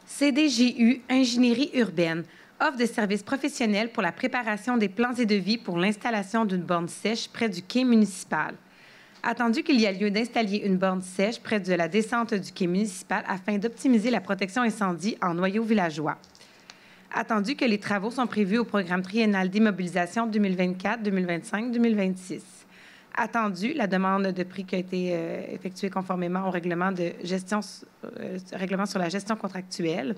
CDJU Ingénierie urbaine offre de services professionnels pour la préparation des plans et devis pour l'installation d'une borne sèche près du quai municipal. Attendu qu'il y a lieu d'installer une borne sèche près de la descente du quai municipal afin d'optimiser la protection incendie en noyau villageois. Attendu que les travaux sont prévus au programme triennal d'immobilisation 2024, 2025, 2026. Attendu la demande de prix qui a été effectuée conformément au règlement règlement sur la gestion contractuelle.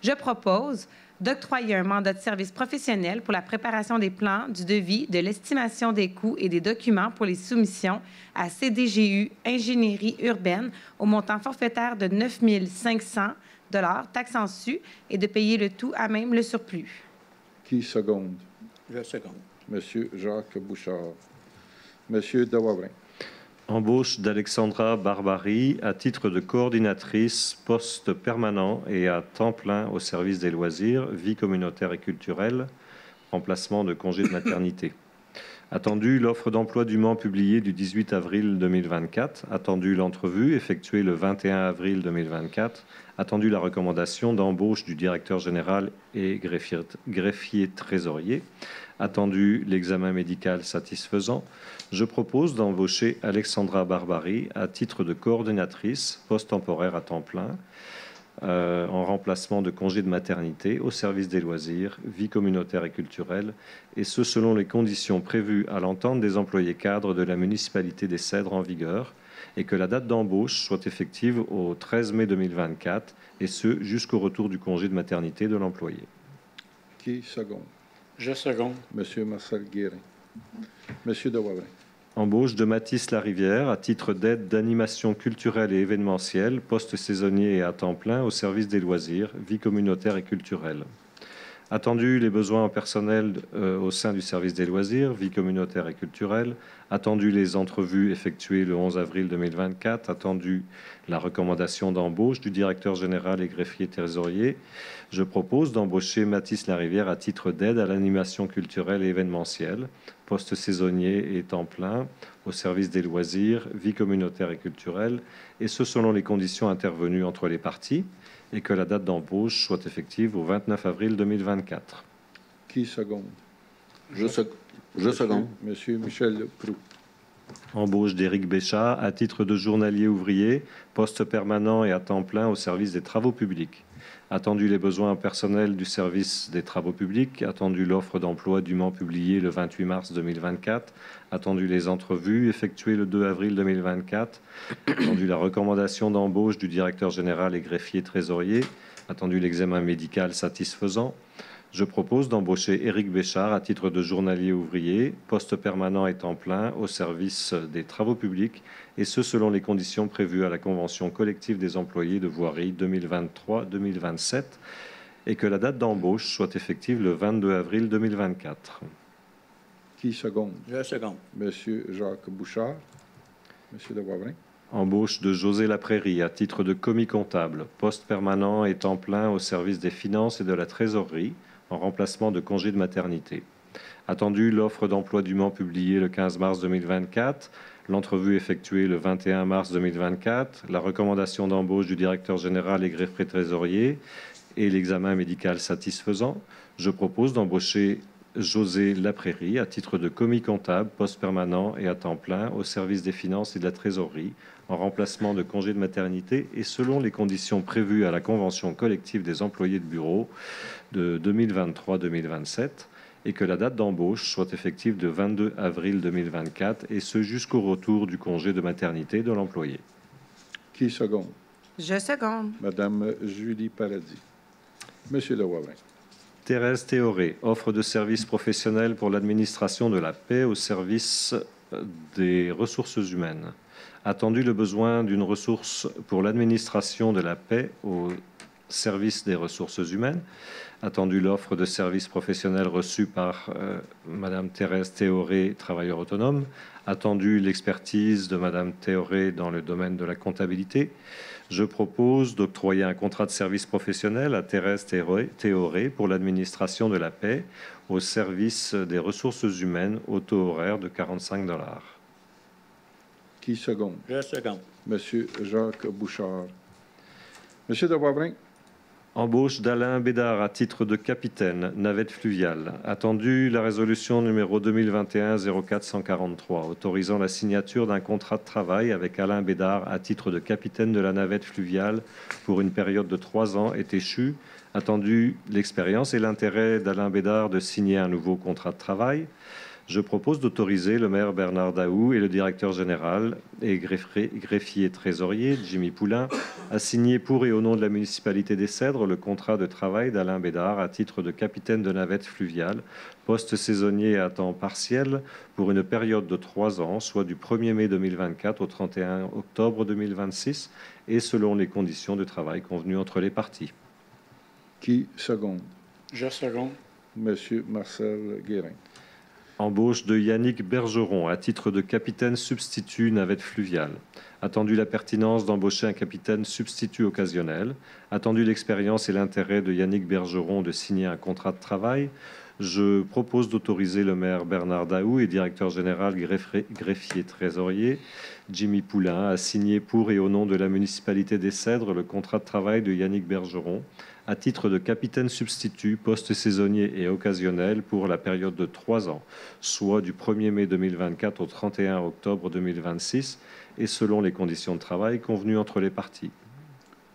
Je propose d'octroyer un mandat de service professionnel pour la préparation des plans, du devis, de l'estimation des coûts et des documents pour les soumissions à CDGU Ingénierie urbaine au montant forfaitaire de 9 500 $ taxes en su et de payer le tout à même le surplus. Qui seconde? Je seconde. Monsieur Jacques Bouchard. Monsieur Dewavrin. Embauche d'Alexandra Barbary à titre de coordinatrice, poste permanent et à temps plein au service des loisirs, vie communautaire et culturelle, remplacement de congé de maternité. Attendu l'offre d'emploi du Mans publiée du 18 avril 2024. Attendu l'entrevue effectuée le 21 avril 2024. Attendu la recommandation d'embauche du directeur général et greffier trésorier. Attendu l'examen médical satisfaisant. Je propose d'embaucher Alexandra Barbary à titre de coordinatrice, poste temporaire à temps plein, en remplacement de congé de maternité au service des loisirs, vie communautaire et culturelle, et ce selon les conditions prévues à l'entente des employés cadres de la municipalité des Cèdres en vigueur, et que la date d'embauche soit effective au 13 mai 2024, et ce jusqu'au retour du congé de maternité de l'employé. Qui seconde? Je seconde. Monsieur Marcel Guérin. Monsieur Dewavrin. Embauche de Mathis Larivière à titre d'aide d'animation culturelle et événementielle, poste saisonnier et à temps plein au service des loisirs, vie communautaire et culturelle. Attendu les besoins en personnel au sein du service des loisirs, vie communautaire et culturelle. Attendu les entrevues effectuées le 11 avril 2024. Attendu la recommandation d'embauche du directeur général et greffier trésorier. Je propose d'embaucher Mathis Larivière à titre d'aide à l'animation culturelle et événementielle, poste saisonnier et temps plein au service des loisirs, vie communautaire et culturelle, et ce selon les conditions intervenues entre les parties, et que la date d'embauche soit effective au 29 avril 2024. Qui seconde? Je seconde. Monsieur Michel Proulx. Embauche d'Éric Béchat à titre de journalier ouvrier, poste permanent et à temps plein au service des travaux publics. Attendu les besoins personnels du service des travaux publics, attendu l'offre d'emploi du Mans publiée le 28 mars 2024, attendu les entrevues effectuées le 2 avril 2024, attendu la recommandation d'embauche du directeur général et greffier trésorier, attendu l'examen médical satisfaisant. Je propose d'embaucher Éric Béchard à titre de journalier ouvrier, poste permanent et temps plein au service des travaux publics, et ce selon les conditions prévues à la convention collective des employés de voirie 2023-2027, et que la date d'embauche soit effective le 22 avril 2024. Qui seconde? Je seconde. Monsieur Jacques Bouchard. Monsieur Dewavrin. Embauche de José Laprairie à titre de commis comptable, poste permanent et temps plein au service des finances et de la trésorerie, en remplacement de congé de maternité. Attendu l'offre d'emploi du Mans publiée le 15 mars 2024, l'entrevue effectuée le 21 mars 2024, la recommandation d'embauche du directeur général et greffier trésorier et l'examen médical satisfaisant, je propose d'embaucher José Laprairie à titre de commis comptable, poste permanent et à temps plein au service des finances et de la trésorerie, en remplacement de congé de maternité et selon les conditions prévues à la convention collective des employés de bureau de 2023-2027, et que la date d'embauche soit effective de 22 avril 2024, et ce jusqu'au retour du congé de maternité de l'employé. Qui seconde? Je seconde. Madame Julie Paradis. Monsieur Dewavrin. Thérèse Théoré, offre de services professionnels pour l'administration de la paix au service des ressources humaines. Attendu le besoin d'une ressource pour l'administration de la paix au service des ressources humaines. Attendu l'offre de services professionnels reçue par Madame Thérèse Théoré, travailleur autonome. Attendu l'expertise de Madame Théoré dans le domaine de la comptabilité. Je propose d'octroyer un contrat de service professionnel à Thérèse Théoré pour l'administration de la paix au service des ressources humaines au taux horaire de 45 $. Qui seconde? Je seconde. Monsieur Jacques Bouchard. Monsieur Dewavrin. Embauche d'Alain Bédard à titre de capitaine, navette fluviale. Attendu la résolution numéro 2021-04-143, autorisant la signature d'un contrat de travail avec Alain Bédard à titre de capitaine de la navette fluviale pour une période de 3 ans est échu. Attendu l'expérience et l'intérêt d'Alain Bédard de signer un nouveau contrat de travail. Je propose d'autoriser le maire Bernard Daou et le directeur général et greffier trésorier Jimmy Poulain à signer pour et au nom de la municipalité des Cèdres le contrat de travail d'Alain Bédard à titre de capitaine de navette fluviale, poste saisonnier à temps partiel pour une période de 3 ans, soit du 1er mai 2024 au 31 octobre 2026, et selon les conditions de travail convenues entre les parties. Qui seconde? Je seconde. Monsieur Marcel Guérin. Embauche de Yannick Bergeron à titre de capitaine substitut navette fluviale. Attendu la pertinence d'embaucher un capitaine substitut occasionnel. Attendu l'expérience et l'intérêt de Yannick Bergeron de signer un contrat de travail. Je propose d'autoriser le maire Bernard Daou et directeur général greffier trésorier Jimmy Poulain à signer pour et au nom de la municipalité des Cèdres le contrat de travail de Yannick Bergeron à titre de capitaine substitut, poste saisonnier et occasionnel pour la période de 3 ans, soit du 1er mai 2024 au 31 octobre 2026, et selon les conditions de travail convenues entre les parties.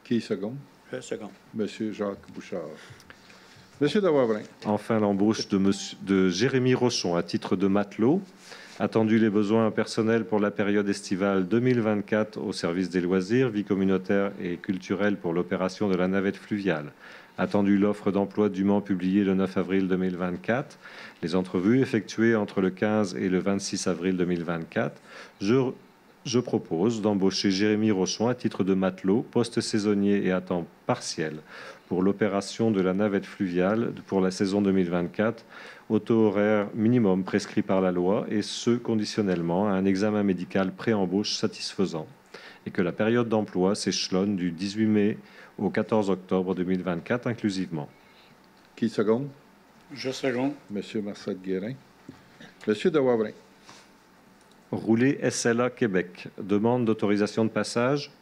Qui seconde? Je seconde. Monsieur Jacques Bouchard. Monsieur Dewavrin. Enfin, l'embauche de Jérémy Rochon à titre de matelot. Attendu les besoins personnels pour la période estivale 2024 au service des loisirs, vie communautaire et culturelle pour l'opération de la navette fluviale. Attendu l'offre d'emploi du Mans publiée le 9 avril 2024. Les entrevues effectuées entre le 15 et le 26 avril 2024. Je propose d'embaucher Jérémy Rochon à titre de matelot, poste saisonnier et à temps partiel pour l'opération de la navette fluviale pour la saison 2024, au taux horaire minimum prescrit par la loi, et ce conditionnellement à un examen médical pré-embauche satisfaisant, et que la période d'emploi s'échelonne du 18 mai au 14 octobre 2024 inclusivement. Qui seconde? Je seconde. Monsieur Marcel Guérin. Monsieur Dewavrin. Roulé SLA Québec. Demande d'autorisation de passage.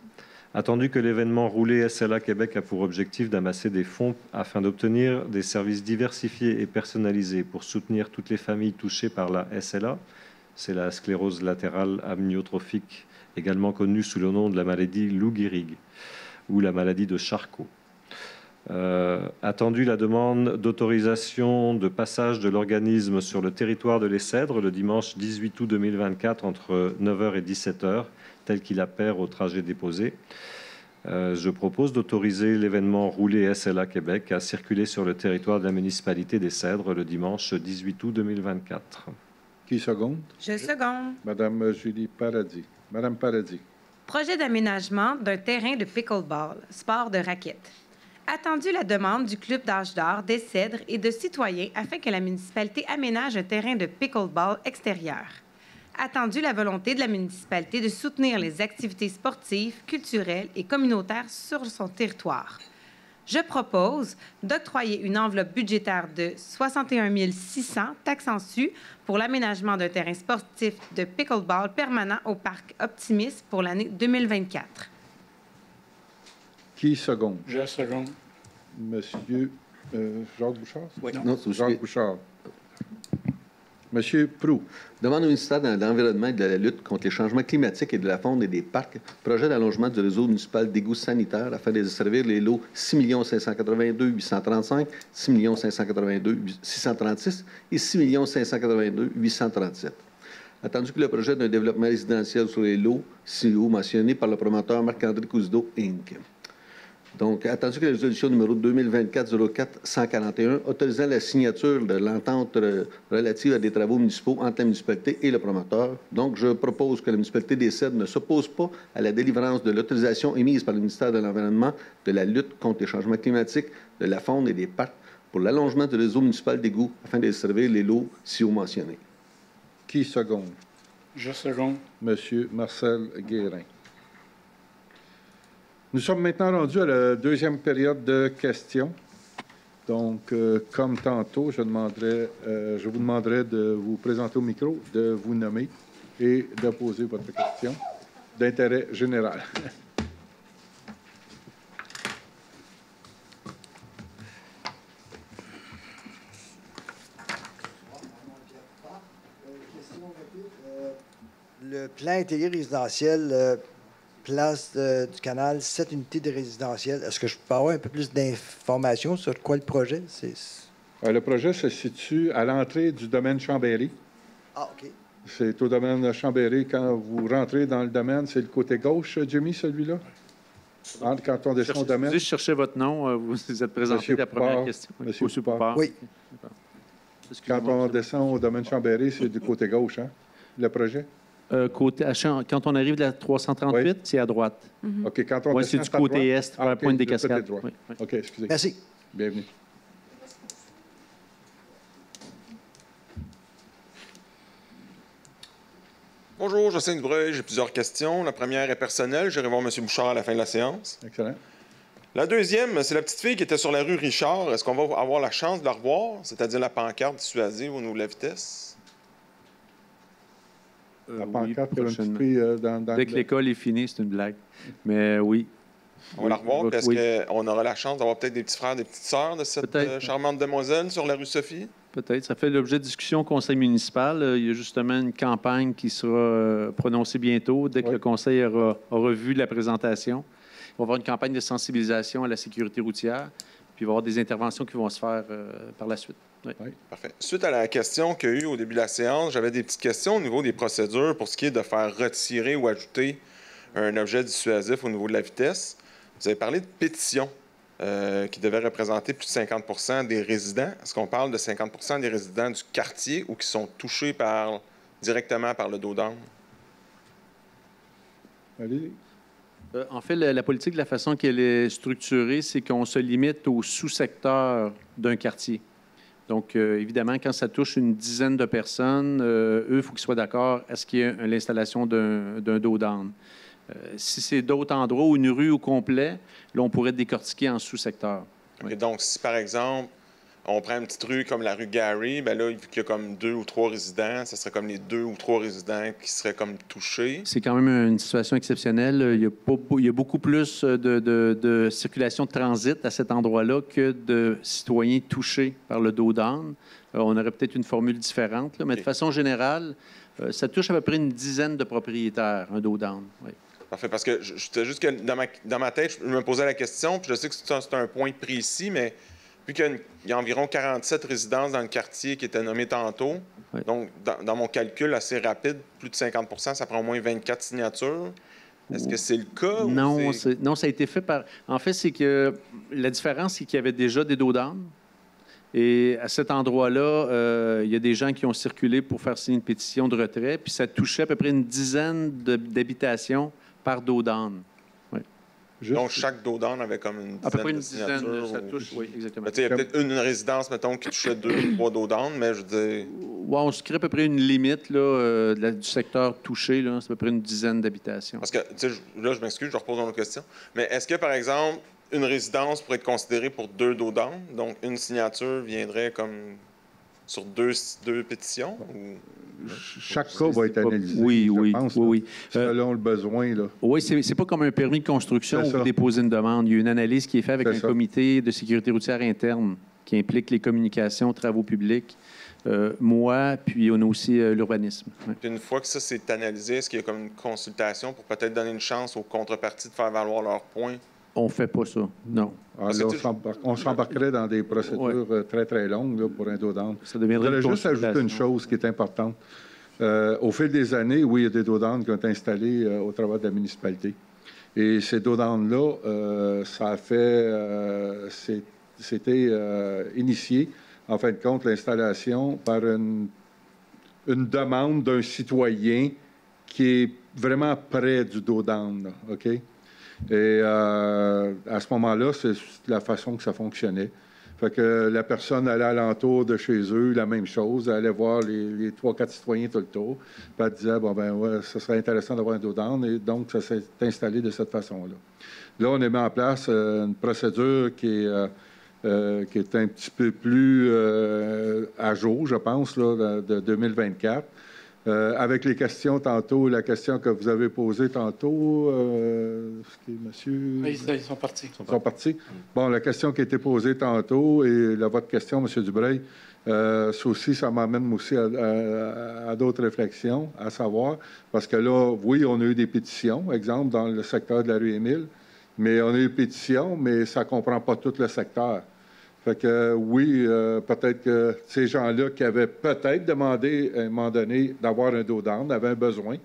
Attendu que l'événement Roulé SLA Québec a pour objectif d'amasser des fonds afin d'obtenir des services diversifiés et personnalisés pour soutenir toutes les familles touchées par la SLA, c'est la sclérose latérale amyotrophique, également connue sous le nom de la maladie Lou Gehrig ou la maladie de Charcot. Attendu la demande d'autorisation de passage de l'organisme sur le territoire de Les Cèdres le dimanche 18 août 2024 entre 9h et 17h, tel qu'il appert au trajet déposé. Je propose d'autoriser l'événement Roulé SLA Québec à circuler sur le territoire de la municipalité des Cèdres le dimanche 18 août 2024. Qui seconde? Je seconde. Madame Julie Paradis. Madame Paradis. Projet d'aménagement d'un terrain de pickleball, sport de raquette. Attendu la demande du Club d'âge d'or des Cèdres et de citoyens afin que la municipalité aménage un terrain de pickleball extérieur. Attendu la volonté de la municipalité de soutenir les activités sportives, culturelles et communautaires sur son territoire. Je propose d'octroyer une enveloppe budgétaire de 61 600, taxes en su, pour l'aménagement d'un terrain sportif de pickleball permanent au parc Optimis pour l'année 2024. Qui seconde? Je seconde. Monsieur Jacques Bouchard? Oui. Non, c'est Jacques Bouchard. Monsieur Proulx. Demande au ministère de l'Environnement et de la lutte contre les changements climatiques et de la faune et des parcs, projet d'allongement du réseau municipal d'égouts sanitaires afin de desservir les lots 6 582 835, 6 582 636 et 6 582 837. Attendu que le projet d'un développement résidentiel sur les lots ci-haut mentionnés par le promoteur Marc-André Cousideau, Inc. Donc, attendu que la résolution numéro 2024-04-141 autorisant la signature de l'entente relative à des travaux municipaux entre la municipalité et le promoteur. Donc, je propose que la municipalité des Cèdres ne s'oppose pas à la délivrance de l'autorisation émise par le ministère de l'Environnement, de la lutte contre les changements climatiques, de la faune et des parcs pour l'allongement du réseau municipal d'égouts afin de desservir les lots ci-haut mentionnés. Qui seconde? Je seconde. Monsieur Marcel Guérin. Nous sommes maintenant rendus à la deuxième période de questions. Donc, comme tantôt, je vous demanderai de vous présenter au micro, de vous nommer et de poser votre question d'intérêt général. plan intégré résidentiel, place du canal, 7 unités de résidentiel. Est-ce que je peux avoir un peu plus d'informations sur quoi le projet? Le projet se situe à l'entrée du domaine Chambéry. Ah, OK. C'est au domaine Chambéry. Quand vous rentrez dans le domaine, c'est le côté gauche, Jimmy, celui-là? Quand on descend au domaine. Je cherchais votre nom. Vous êtes présenté la première question. Monsieur Poupard. Oui. Quand on descend au domaine Chambéry, c'est du côté gauche, hein, le projet? Quand on arrive de la 338, oui. C'est à droite. OK, quand on descend, c'est du côté est, vers la pointe des Cascades. Oui. OK, excusez. Merci. Bienvenue. Bonjour, Jocelyn Dubreuil. J'ai plusieurs questions. La première est personnelle. J'irai voir M. Bouchard à la fin de la séance. Excellent. La deuxième, c'est la petite fille qui était sur la rue Richard. Est-ce qu'on va avoir la chance de la revoir, c'est-à-dire la pancarte dissuasive au niveau de la vitesse? La pancarte pour une petite fille dans dès que l'école est finie, c'est une blague. Mais oui. On va la revoir. Est-ce qu'on aura la chance d'avoir peut-être des petits frères, des petites sœurs de cette charmante demoiselle sur la rue Sophie? Peut-être. Ça fait l'objet de discussion au conseil municipal. Il y a justement une campagne qui sera prononcée bientôt, dès que le conseil aura revu la présentation. Il va y avoir une campagne de sensibilisation à la sécurité routière, puis il va y avoir des interventions qui vont se faire par la suite. Oui. Parfait. Suite à la question qu'il y a eu au début de la séance, j'avais des petites questions au niveau des procédures pour ce qui est de faire retirer ou ajouter un objet dissuasif au niveau de la vitesse. Vous avez parlé de pétition qui devait représenter plus de 50 des résidents. Est-ce qu'on parle de 50 des résidents du quartier ou qui sont touchés directement par le dos d'âne? Allez. En fait, la politique, de la façon qu'elle est structurée, c'est qu'on se limite au sous-secteur d'un quartier. Donc, évidemment, quand ça touche une dizaine de personnes, eux, il faut qu'ils soient d'accord à ce qu'il y ait l'installation d'un dos d'âne. Si c'est d'autres endroits ou une rue au complet, là, on pourrait décortiquer en sous-secteur. Okay, donc, si par exemple, on prend une petite rue comme la rue Gary, bien là, vu qu'il y a comme 2 ou 3 résidents, ce serait comme les 2 ou 3 résidents qui seraient comme touchés. C'est quand même une situation exceptionnelle. Il y a beaucoup plus de circulation de transit à cet endroit-là que de citoyens touchés par le dos d'âne. On aurait peut-être une formule différente, là, mais de façon générale, ça touche à peu près une dizaine de propriétaires, un dos d'âne. Oui. Parfait, parce que c'était juste que dans ma tête, je me posais la question, puis je sais que c'est un point précis, mais vu qu'il y a environ 47 résidences dans le quartier qui étaient nommées tantôt, donc dans mon calcul assez rapide, plus de 50 ça prend au moins 24 signatures. Est-ce que c'est le cas? Non, non, ça a été fait par... En fait, c'est que la différence, c'est qu'il y avait déjà des dos d'âne. Et à cet endroit-là, il y a des gens qui ont circulé pour faire signer une pétition de retrait, puis ça touchait à peu près une dizaine d'habitations par dos d'âne. Oui. Donc, chaque dos d'âne avait comme une dizaine à peu près une de dizaine, signatures. ça touche, oui, exactement. Il y a peut-être une résidence, mettons, qui touchait 2 ou 3 dos d'âne, mais je veux dire... Oui, on se crée à peu près une limite là, du secteur touché. C'est à peu près une dizaine d'habitations. Parce que, tu sais, là, je m'excuse, je repose une autre question. Mais est-ce que, par exemple, une résidence pourrait être considérée pour 2 dos d'âne? Donc, une signature viendrait comme sur deux pétitions? Ou... Chaque cas va être analysé, je pense, oui. Selon le besoin. Là. Oui, c'est pas comme un permis de construction où vous déposez une demande. Il y a une analyse qui est faite avec un comité de sécurité routière interne qui implique les communications, travaux publics, moi, puis on a aussi l'urbanisme. Ouais. Puis une fois que ça c'est analysé, est-ce qu'il y a comme une consultation pour peut-être donner une chance aux contreparties de faire valoir leurs points? On ne fait pas ça, non. Là, on s'embarquerait dans des procédures très, très longues là, pour un dos d'âne. Je voudrais juste ajouter une chose qui est importante. Au fil des années, oui, il y a des dos d'âne qui ont été installés au travers de la municipalité. Et ces dos d'âne-là, ça a fait... c'était initié, en fin de compte, l'installation par une demande d'un citoyen qui est vraiment près du dos d'âne, OK? Et à ce moment-là, c'est la façon que ça fonctionnait. Fait que la personne allait alentour de chez eux, la même chose. Elle allait voir les 3-4 citoyens tout le tour. Puis elle disait, bon, ben ouais, ça serait intéressant d'avoir un dos d'âne. Et donc, ça s'est installé de cette façon-là. Là, on a mis en place une procédure qui est un petit peu plus à jour, je pense, là, de 2024. Avec les questions tantôt, la question que vous avez posée tantôt, monsieur... Ils sont partis. Ils sont partis. Bon, la question qui a été posée tantôt et votre question, M. Dubreuil, Ça aussi, ça m'amène aussi à d'autres réflexions, à savoir, parce que là, oui, on a eu des pétitions, exemple, dans le secteur de la rue Émile, mais on a eu des pétitions, mais ça ne comprend pas tout le secteur. Fait que oui, peut-être que ces gens-là qui avaient peut-être demandé à un moment donné d'avoir un dos d'âne avaient un besoin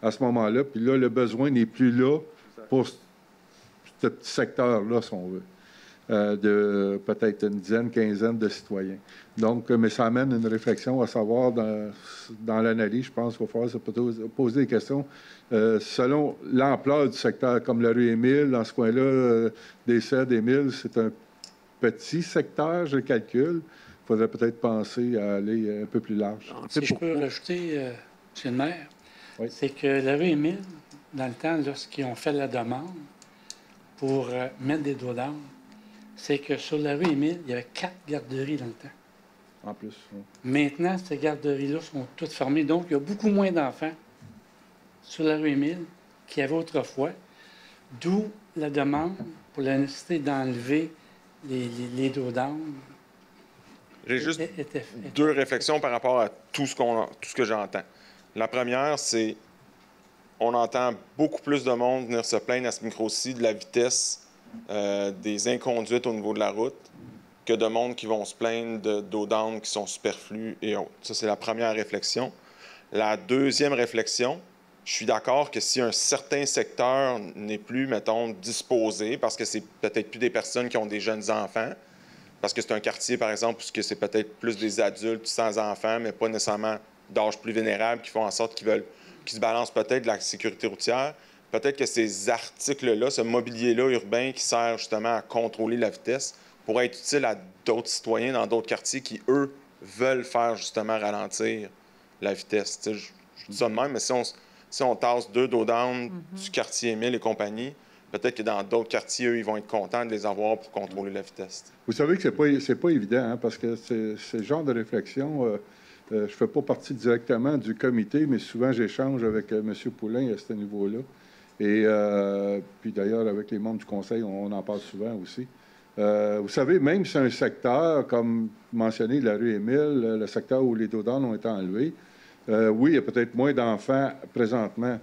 à ce moment-là, puis là, le besoin n'est plus là pour ce petit secteur-là, si on veut. De peut-être une dizaine, quinzaine de citoyens. Donc, mais ça amène une réflexion à savoir dans l'analyse, je pense qu'il va falloir se poser des questions selon l'ampleur du secteur, comme la rue Émile, dans ce coin-là, des Cèdres, Émile, c'est un petit secteur, je calcule. Il faudrait peut-être penser à aller un peu plus large. Si je peux rajouter, M. le maire, c'est que la rue Émile, dans le temps, lorsqu'ils ont fait la demande pour mettre des dos d'âne, c'est que sur la rue Émile, il y avait 4 garderies dans le temps. En plus. Oui. Maintenant, ces garderies-là sont toutes fermées. Donc, il y a beaucoup moins d'enfants sur la rue Émile qu'il y avait autrefois. D'où la demande pour la nécessité d'enlever les dos d'âne. J'ai juste deux réflexions par rapport à tout ce que j'entends. La première, c'est on entend beaucoup plus de monde venir se plaindre à ce micro-ci de la vitesse des inconduites au niveau de la route que de monde qui vont se plaindre d'eau d'âne qui sont superflus et autres. Ça, c'est la première réflexion. La deuxième réflexion, je suis d'accord que si un certain secteur n'est plus, mettons, disposé, parce que c'est peut-être plus des personnes qui ont des jeunes enfants, parce que c'est un quartier, par exemple, où c'est peut-être plus des adultes sans enfants, mais pas nécessairement d'âge plus vénérable, qui font en sorte qu'ils se balancent peut-être de la sécurité routière. Peut-être que ces articles-là, ce mobilier-là urbain qui sert justement à contrôler la vitesse, pourrait être utile à d'autres citoyens dans d'autres quartiers qui, eux, veulent faire justement ralentir la vitesse. Je dis ça de même, mais si on tasse 2 dos d'âne du quartier Émile et compagnie, peut-être que dans d'autres quartiers, eux, ils vont être contents de les avoir pour contrôler la vitesse. Vous savez que c'est pas évident, hein, parce que c'est ce genre de réflexion. Je ne fais pas partie directement du comité, mais souvent j'échange avec M. Poulain à ce niveau-là. Et puis d'ailleurs, avec les membres du conseil, on en parle souvent aussi. Vous savez, même si un secteur, comme mentionné, la rue Émile, le secteur où les dos d'âne ont été enlevés, oui, il y a peut-être moins d'enfants présentement,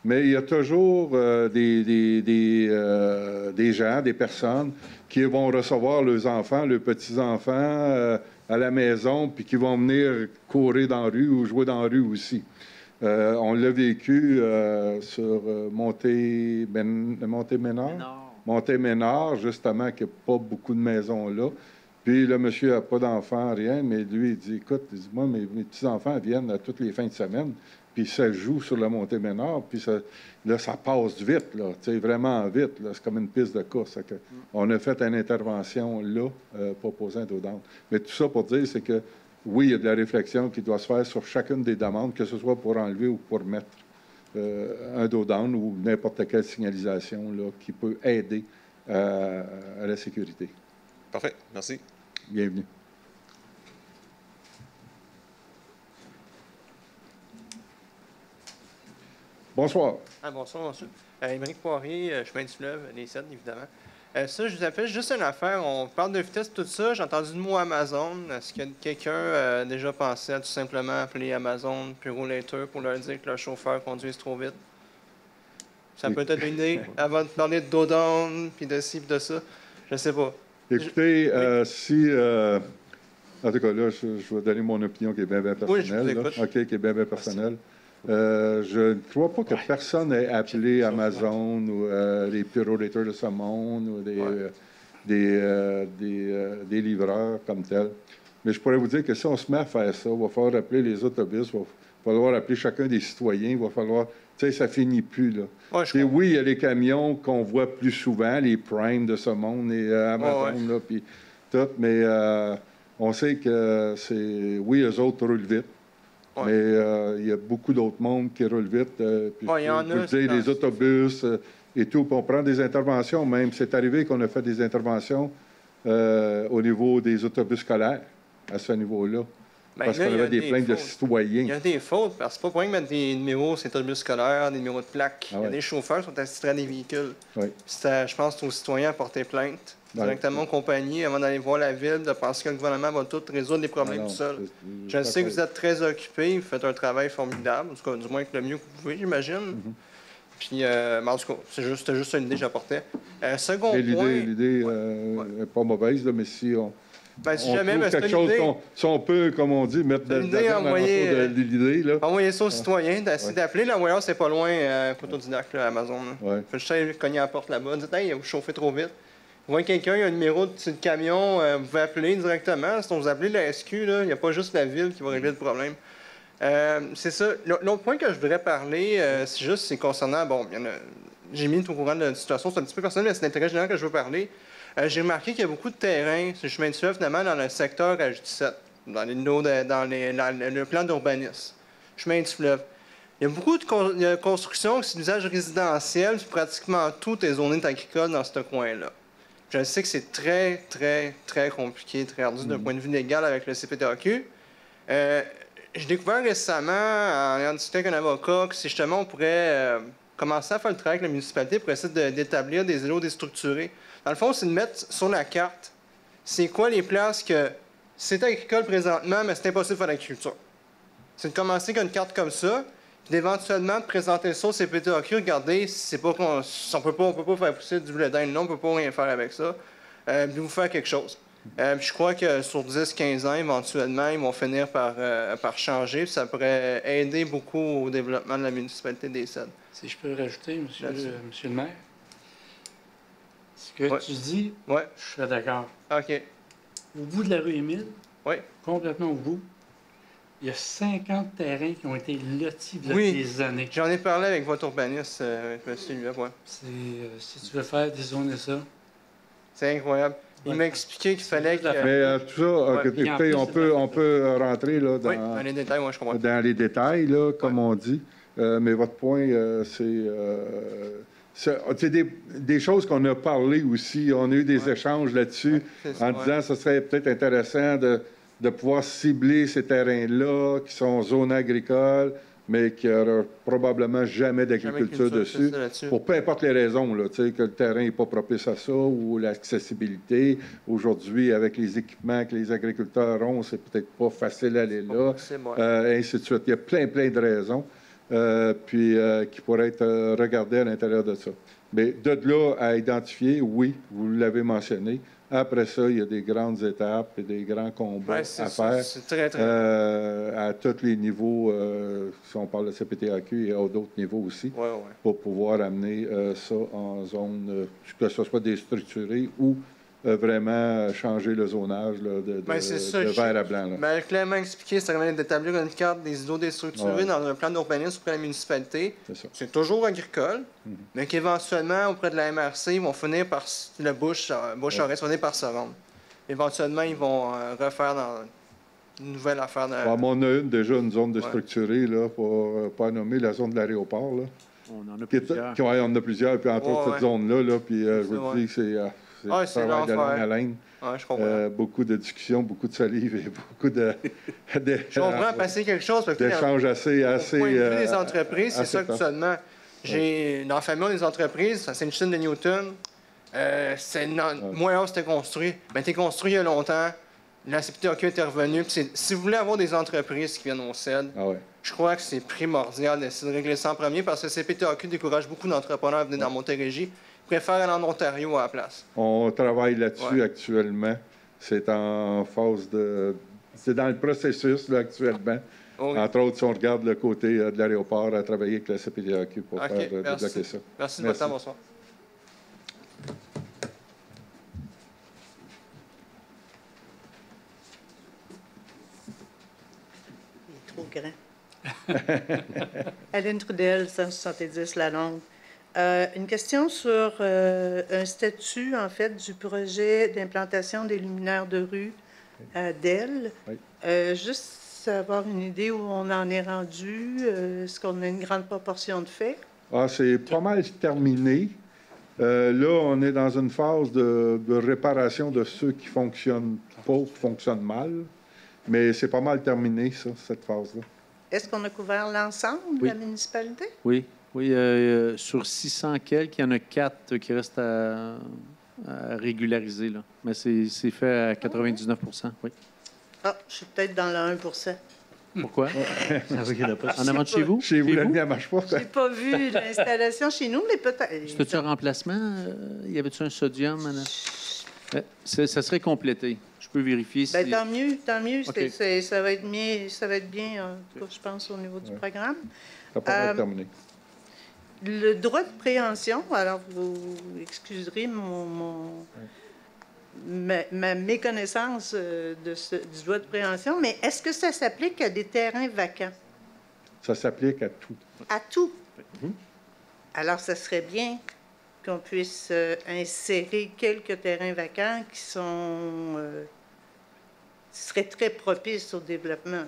mais il y a toujours des gens, des personnes qui vont recevoir leurs enfants, leurs petits-enfants à la maison, puis qui vont venir courir dans la rue ou jouer dans la rue aussi. On l'a vécu sur Montée-Ménard, justement, qu'il n'y a pas beaucoup de maisons là. Puis le monsieur n'a pas d'enfants, rien, mais lui, il dit, écoute, moi, mes petits-enfants viennent à toutes les fins de semaine, puis ça joue sur la Montée-Ménard, puis ça passe vite, là, vraiment vite. C'est comme une piste de course. On a fait une intervention là pour poser un dos d'âne. Mais tout ça pour dire, c'est que oui, il y a de la réflexion qui doit se faire sur chacune des demandes, que ce soit pour enlever ou pour mettre un dos d'âne ou n'importe quelle signalisation là, qui peut aider à la sécurité. Parfait. Merci. Bienvenue. Bonsoir. Bonsoir, monsieur. Émeric Poirier, chemin du fleuve, les 7, évidemment. Ça, je vous appelle juste une affaire. On parle de vitesse, tout ça. J'ai entendu le mot Amazon. Est-ce que quelqu'un a déjà pensé à tout simplement appeler Amazon Bureau Later pour leur dire que leur chauffeur conduise trop vite? Ça peut être une idée avant de parler de dos d'âne, puis de ci, puis de ça. Je sais pas. Écoutez, si... en tout cas, là, je vais donner mon opinion qui est bien personnelle. Oui, je OK, qui est bien personnelle. Je ne crois pas que personne ait appelé Amazon ou les Bureau Later de ce monde ou des livreurs comme tels. Mais je pourrais vous dire que si on se met à faire ça, il va falloir appeler les autobus, il va falloir appeler chacun des citoyens, il va falloir... Tu sais, ça finit plus, là. Oui, il y a les camions qu'on voit plus souvent, les Prime de ce monde, et Amazon, là, puis tout, mais on sait que c'est... Oui, eux autres roulent vite. Mais il y a beaucoup d'autres mondes qui roulent vite. Puis il y en a, les autobus et tout. Puis on prend des interventions même. C'est arrivé qu'on a fait des interventions au niveau des autobus scolaires, à ce niveau-là. Ben, parce là, qu'on il y a avait des plaintes de fautes. citoyens. Il y a des fautes, parce que c'est pas pour rien que mettre des numéros sur les autobus scolaires, des numéros de plaques. Il y a des chauffeurs qui sont attitrés à des véhicules. Oui. Puis je pense que c'est aux citoyens à porter plainte directement aux compagnies avant d'aller voir la ville, de penser que le gouvernement va tout résoudre les problèmes tout seul. Je sais que vous êtes très occupés, vous faites un travail formidable, en tout cas, du moins que le mieux que vous pouvez, j'imagine. Puis, mais en tout cas, c'était juste une idée que j'apportais. Second point... L'idée n'est pas mauvaise, là, mais si on... Ben, si on jamais, trouve ben, quelque c'est une chose idée. si on peut, comme on dit, mettre de la viande de l'idée. Là. Envoyer ça aux citoyens, d'essayer d'appeler. L'envoyeur, c'est pas loin, Côte-au-Dinac, là, à Amazon. Ouais. Fait juste aller cogner à la porte là-bas. Dites, hey, vous chauffez trop vite. Vous voyez quelqu'un, il y a un numéro de camion, vous pouvez appeler directement. Si on vous appelez la SQ, il n'y a pas juste la ville qui va régler le problème. C'est ça. L'autre point que je voudrais parler, c'est concernant, bon, j'ai mis au courant de la situation, c'est un petit peu personnel, mais c'est l'intérêt général que je veux parler. J'ai remarqué qu'il y a beaucoup de terrains sur le chemin de fleuve, finalement, dans le secteur H17, dans le plan d'urbanisme, chemin du fleuve. Il y a beaucoup de constructions qui sont d'usage résidentiel, puis pratiquement tout est zoné agricole dans ce coin-là. Je sais que c'est très, très, très compliqué, très ardu d'un point de vue légal avec le CPTAQ. J'ai découvert récemment, en ayant discuté avec un avocat, que si justement on pourrait commencer à faire le travail avec la municipalité pour essayer d'établir des îlots déstructurés. Dans le fond, c'est de mettre sur la carte c'est quoi les places que c'est agricole présentement, mais c'est impossible de faire l'agriculture. C'est de commencer avec une carte comme ça, puis d'éventuellement de présenter ça au CPTAQ. Regardez, c'est pas on peut pas faire pousser du blé d'Inde, non, on peut pas rien faire avec ça. Puis vous faire quelque chose. Je crois que sur 10-15 ans, éventuellement, ils vont finir par changer. Puis ça pourrait aider beaucoup au développement de la municipalité des Cèdres. Si je peux rajouter, monsieur le maire. Ce que tu dis, je suis d'accord. OK. Au bout de la rue Émile, oui. Complètement au bout, il y a 50 terrains qui ont été lotis depuis des années. J'en ai parlé avec votre urbaniste, monsieur Lui. Si tu veux faire dézoner ça. C'est incroyable. Il m'a expliqué qu'il fallait que... Mais tout ça, écoutez, on peut rentrer là, dans les détails, moi je comprends. Dans les détails, là, comme on dit. Mais votre point, c'est des choses qu'on a parlé aussi. On a eu des échanges là-dessus en disant que ce serait peut-être intéressant de pouvoir cibler ces terrains-là qui sont zones agricoles, mais qui n'aura probablement jamais d'agriculture dessus, pour peu importe les raisons, là, que le terrain n'est pas propice à ça, ou l'accessibilité. Aujourd'hui, avec les équipements que les agriculteurs ont, c'est peut-être pas facile d'aller là, ainsi de suite. Il y a plein de raisons. Qui pourraient être regardées à l'intérieur de ça. Mais de là à identifier, oui, vous l'avez mentionné. Après ça, il y a des grandes étapes et des grands combats à faire à tous les niveaux, si on parle de CPTAQ et à d'autres niveaux aussi, pour pouvoir amener ça en zone, que ce soit déstructuré ou vraiment changer le zonage là, de vert à blanc. Là. Clairement expliqué, c'est vraiment d'établir une carte des îlots déstructurés dans un plan d'urbanisme auprès de la municipalité. C'est toujours agricole, mais qu'éventuellement, auprès de la MRC, ils vont finir par le Bouche-Oreille, finir par se rendre. Éventuellement, ils vont refaire dans une nouvelle affaire. On a déjà une zone déstructurée, là, pour ne pas nommer la zone de l'aéroport. On en a plusieurs. On en a plusieurs, puis entre autres cette zone-là, puis je vous dis que c'est... c'est travail de longue haleine. Je comprends. Beaucoup de discussions, beaucoup de salive et beaucoup de... je comprends, passer quelque chose. D'échanges assez... Au point de vue des entreprises, c'est ça actuellement. Dans la famille des entreprises, c'est une chaîne de Newton. Moi, c'était construit. Mais c'était construit il y a longtemps. La CPTAQ est revenue. Si vous voulez avoir des entreprises qui viennent au CED, je crois que c'est primordial d'essayer de régler ça en premier parce que la CPTAQ décourage beaucoup d'entrepreneurs à venir dans Montérégie. Préfère aller en Ontario à la place. On travaille là-dessus actuellement. C'est en phase de... C'est dans le processus là, actuellement. Entre autres, si on regarde le côté de l'aéroport, à travailler avec la CPTAQ pour faire débloquer ça. Merci de votre temps. Bonsoir. Il est trop grand. Aline Trudel, 170 La Longue. Une question sur un statut, en fait, du projet d'implantation des luminaires de rue à Delle. Juste avoir une idée où on en est rendu. Est-ce qu'on a une grande proportion de fait? C'est pas mal terminé. Là, on est dans une phase de réparation de ceux qui fonctionnent pas, qui fonctionnent mal. Mais c'est pas mal terminé, ça, cette phase-là. Est-ce qu'on a couvert l'ensemble de la municipalité? Oui. Oui, sur 600 quelques, il y en a 4 qui restent à régulariser. Là. Mais c'est fait à 99 oui. Ah, je suis peut-être dans le 1 Pourquoi? En avant de chez vous? Chez vous, la lumière marche pas. Je n'ai pas vu l'installation chez nous, mais peut-être. C'était-tu un remplacement? Y avait-tu un sodium? Ça serait complété. Je peux vérifier si... Bien, tant mieux, tant mieux. Okay. Ça va être bien, je pense, au niveau du programme. Ça va pas terminé. Le droit de préemption, alors vous excuserez ma méconnaissance du droit de préemption, mais est-ce que ça s'applique à des terrains vacants? Ça s'applique à tout. À tout? Alors, ça serait bien qu'on puisse insérer quelques terrains vacants qui seraient très propices au développement.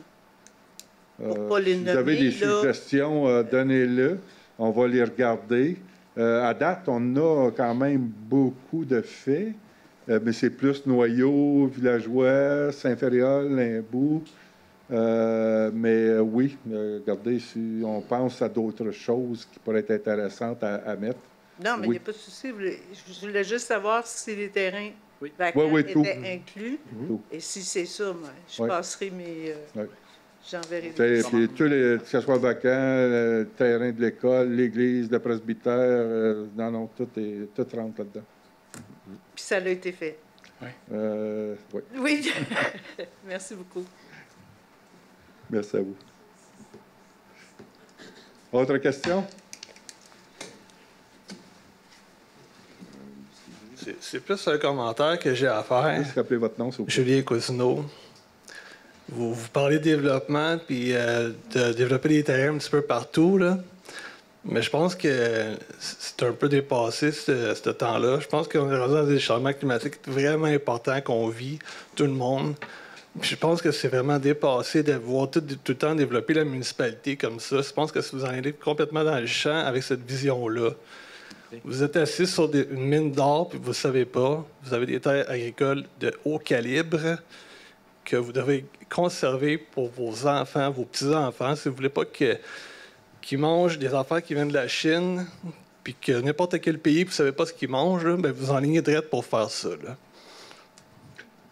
Pour pas les nommer, vous avez des suggestions, donnez-le. On va les regarder. À date, on a quand même beaucoup de faits, mais c'est plus Noyau, Villageois, Saint-Ferréol, Limbout. Mais oui, regardez, si on pense à d'autres choses qui pourraient être intéressantes à mettre. Non, mais il n'y a pas de souci. Je voulais juste savoir si les terrains vacants étaient inclus. Et si c'est ça, moi, je passerai mes... J'enverrai des puis que ce soit vacant, le terrain de l'école, l'église, le presbytère, non, tout rentre là-dedans. Puis ça a été fait. Oui. Oui. Merci beaucoup. Merci à vous. Autre question? C'est plus un commentaire que j'ai à faire. Juste rappeler votre nom, s'il vous plaît. Julien Cousineau. Vous parlez de développement, puis de développer des terrains un petit peu partout, là. Mais je pense que c'est un peu dépassé, ce temps-là. Je pense qu'on est rendu dans des changements climatiques vraiment importants qu'on vit, tout le monde. Puis je pense que c'est vraiment dépassé de voir tout le temps développer la municipalité comme ça. Je pense que si vous en allez complètement dans le champ avec cette vision-là, vous êtes assis sur une mine d'or, puis vous ne savez pas. Vous avez des terres agricoles de haut calibre que vous devez conserver pour vos enfants, vos petits-enfants. Si vous ne voulez pas qu'ils mangent des affaires qui viennent de la Chine, puis que n'importe quel pays, vous ne savez pas ce qu'ils mangent, là, bien, vous enlignez direct pour faire ça.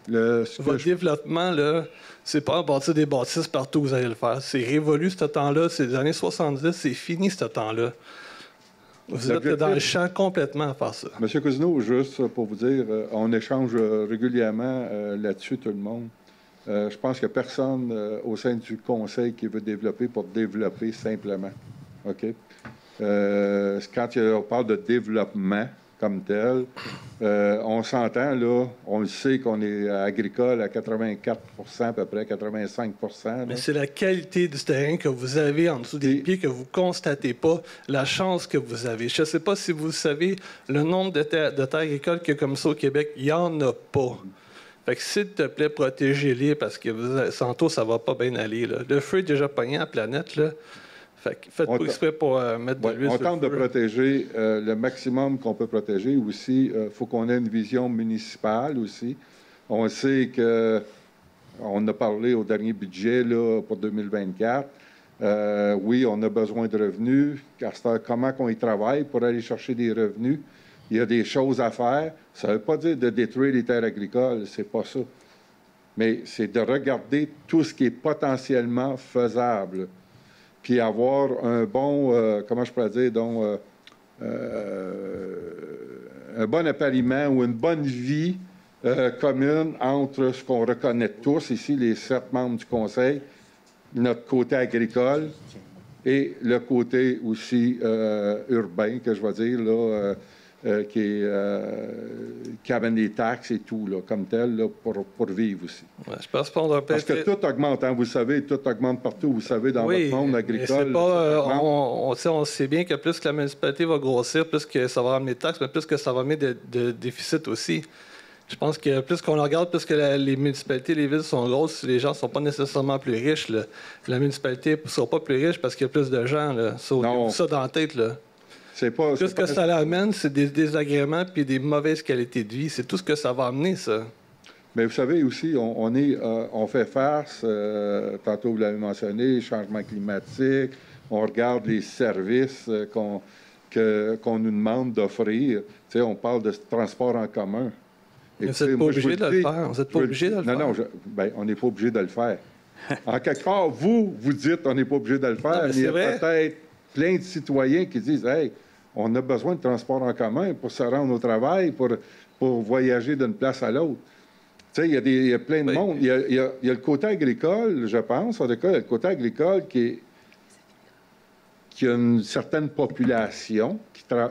Là. Votre développement, là, c'est pas bâtir des bâtisses partout où vous allez le faire. C'est révolu, ce temps-là. C'est les années 70, c'est fini, ce temps-là. Vous êtes dans le champ complètement à faire ça. M. Cousineau, juste pour vous dire, on échange régulièrement là-dessus, tout le monde. Je pense qu'il n'y a personne au sein du conseil qui veut développer pour développer simplement. OK? Quand on parle de développement comme tel, on s'entend, là, on le sait qu'on est agricole à 84 à peu près, 85 là. Mais c'est la qualité du terrain que vous avez en dessous des pieds que vous ne constatez pas, la chance que vous avez. Je ne sais pas si vous savez le nombre de terres agricoles qu'il y a comme ça au Québec. Il n'y en a pas. Fait que s'il te plaît, protégez-les parce que tantôt, ça va pas bien aller. Là. Le feu est déjà pogné à la planète. Là. Fait que faites pas exprès pour mettre de l'huile sur le feu. On tente de protéger le maximum qu'on peut protéger. Aussi, il faut qu'on ait une vision municipale aussi. On sait que, on a parlé au dernier budget là, pour 2024. Oui, on a besoin de revenus. Comment on y travaille pour aller chercher des revenus? Il y a des choses à faire. Ça ne veut pas dire de détruire les terres agricoles, c'est pas ça. Mais c'est de regarder tout ce qui est potentiellement faisable, puis avoir un bon, comment je pourrais dire, donc, un bon appariement ou une bonne vie commune entre ce qu'on reconnaît tous ici, les 7 membres du Conseil, notre côté agricole et le côté aussi urbain, que je vais dire, là, qui amène des taxes et tout, là, comme tel, là, pour vivre aussi. Ouais, je pense qu'on doit parce que tout augmente, hein, vous savez, tout augmente partout, vous savez, dans votre monde agricole. On sait bien que plus que la municipalité va grossir, plus que ça va ramener de taxes, mais plus que ça va amener de déficit aussi. Je pense que plus qu'on regarde, plus que les municipalités, les villes sont grosses, les gens ne sont pas nécessairement plus riches. Là. La municipalité ne sera pas plus riche parce qu'il y a plus de gens. Là. Ça dans la tête, là. Tout ce que ça l'amène, c'est des désagréments et des mauvaises qualités de vie. C'est tout ce que ça va amener, ça. Mais vous savez aussi, on fait face, tantôt vous l'avez mentionné, changement climatique, on regarde les services qu'on nous demande d'offrir. Tu sais, on parle de transport en commun. Vous n'êtes pas obligé de le faire. Vous n'êtes pas obligé de le faire. Non, ben, on n'est pas obligé de le faire. En quelque part, vous dites on n'est pas obligé de le faire, mais il y a peut-être plein de citoyens qui disent « Hey, on a besoin de transport en commun pour se rendre au travail, pour voyager d'une place à l'autre. » Tu sais, il y a plein de monde. Il y a le côté agricole, je pense. En tout cas, il y a le côté agricole qui a une certaine population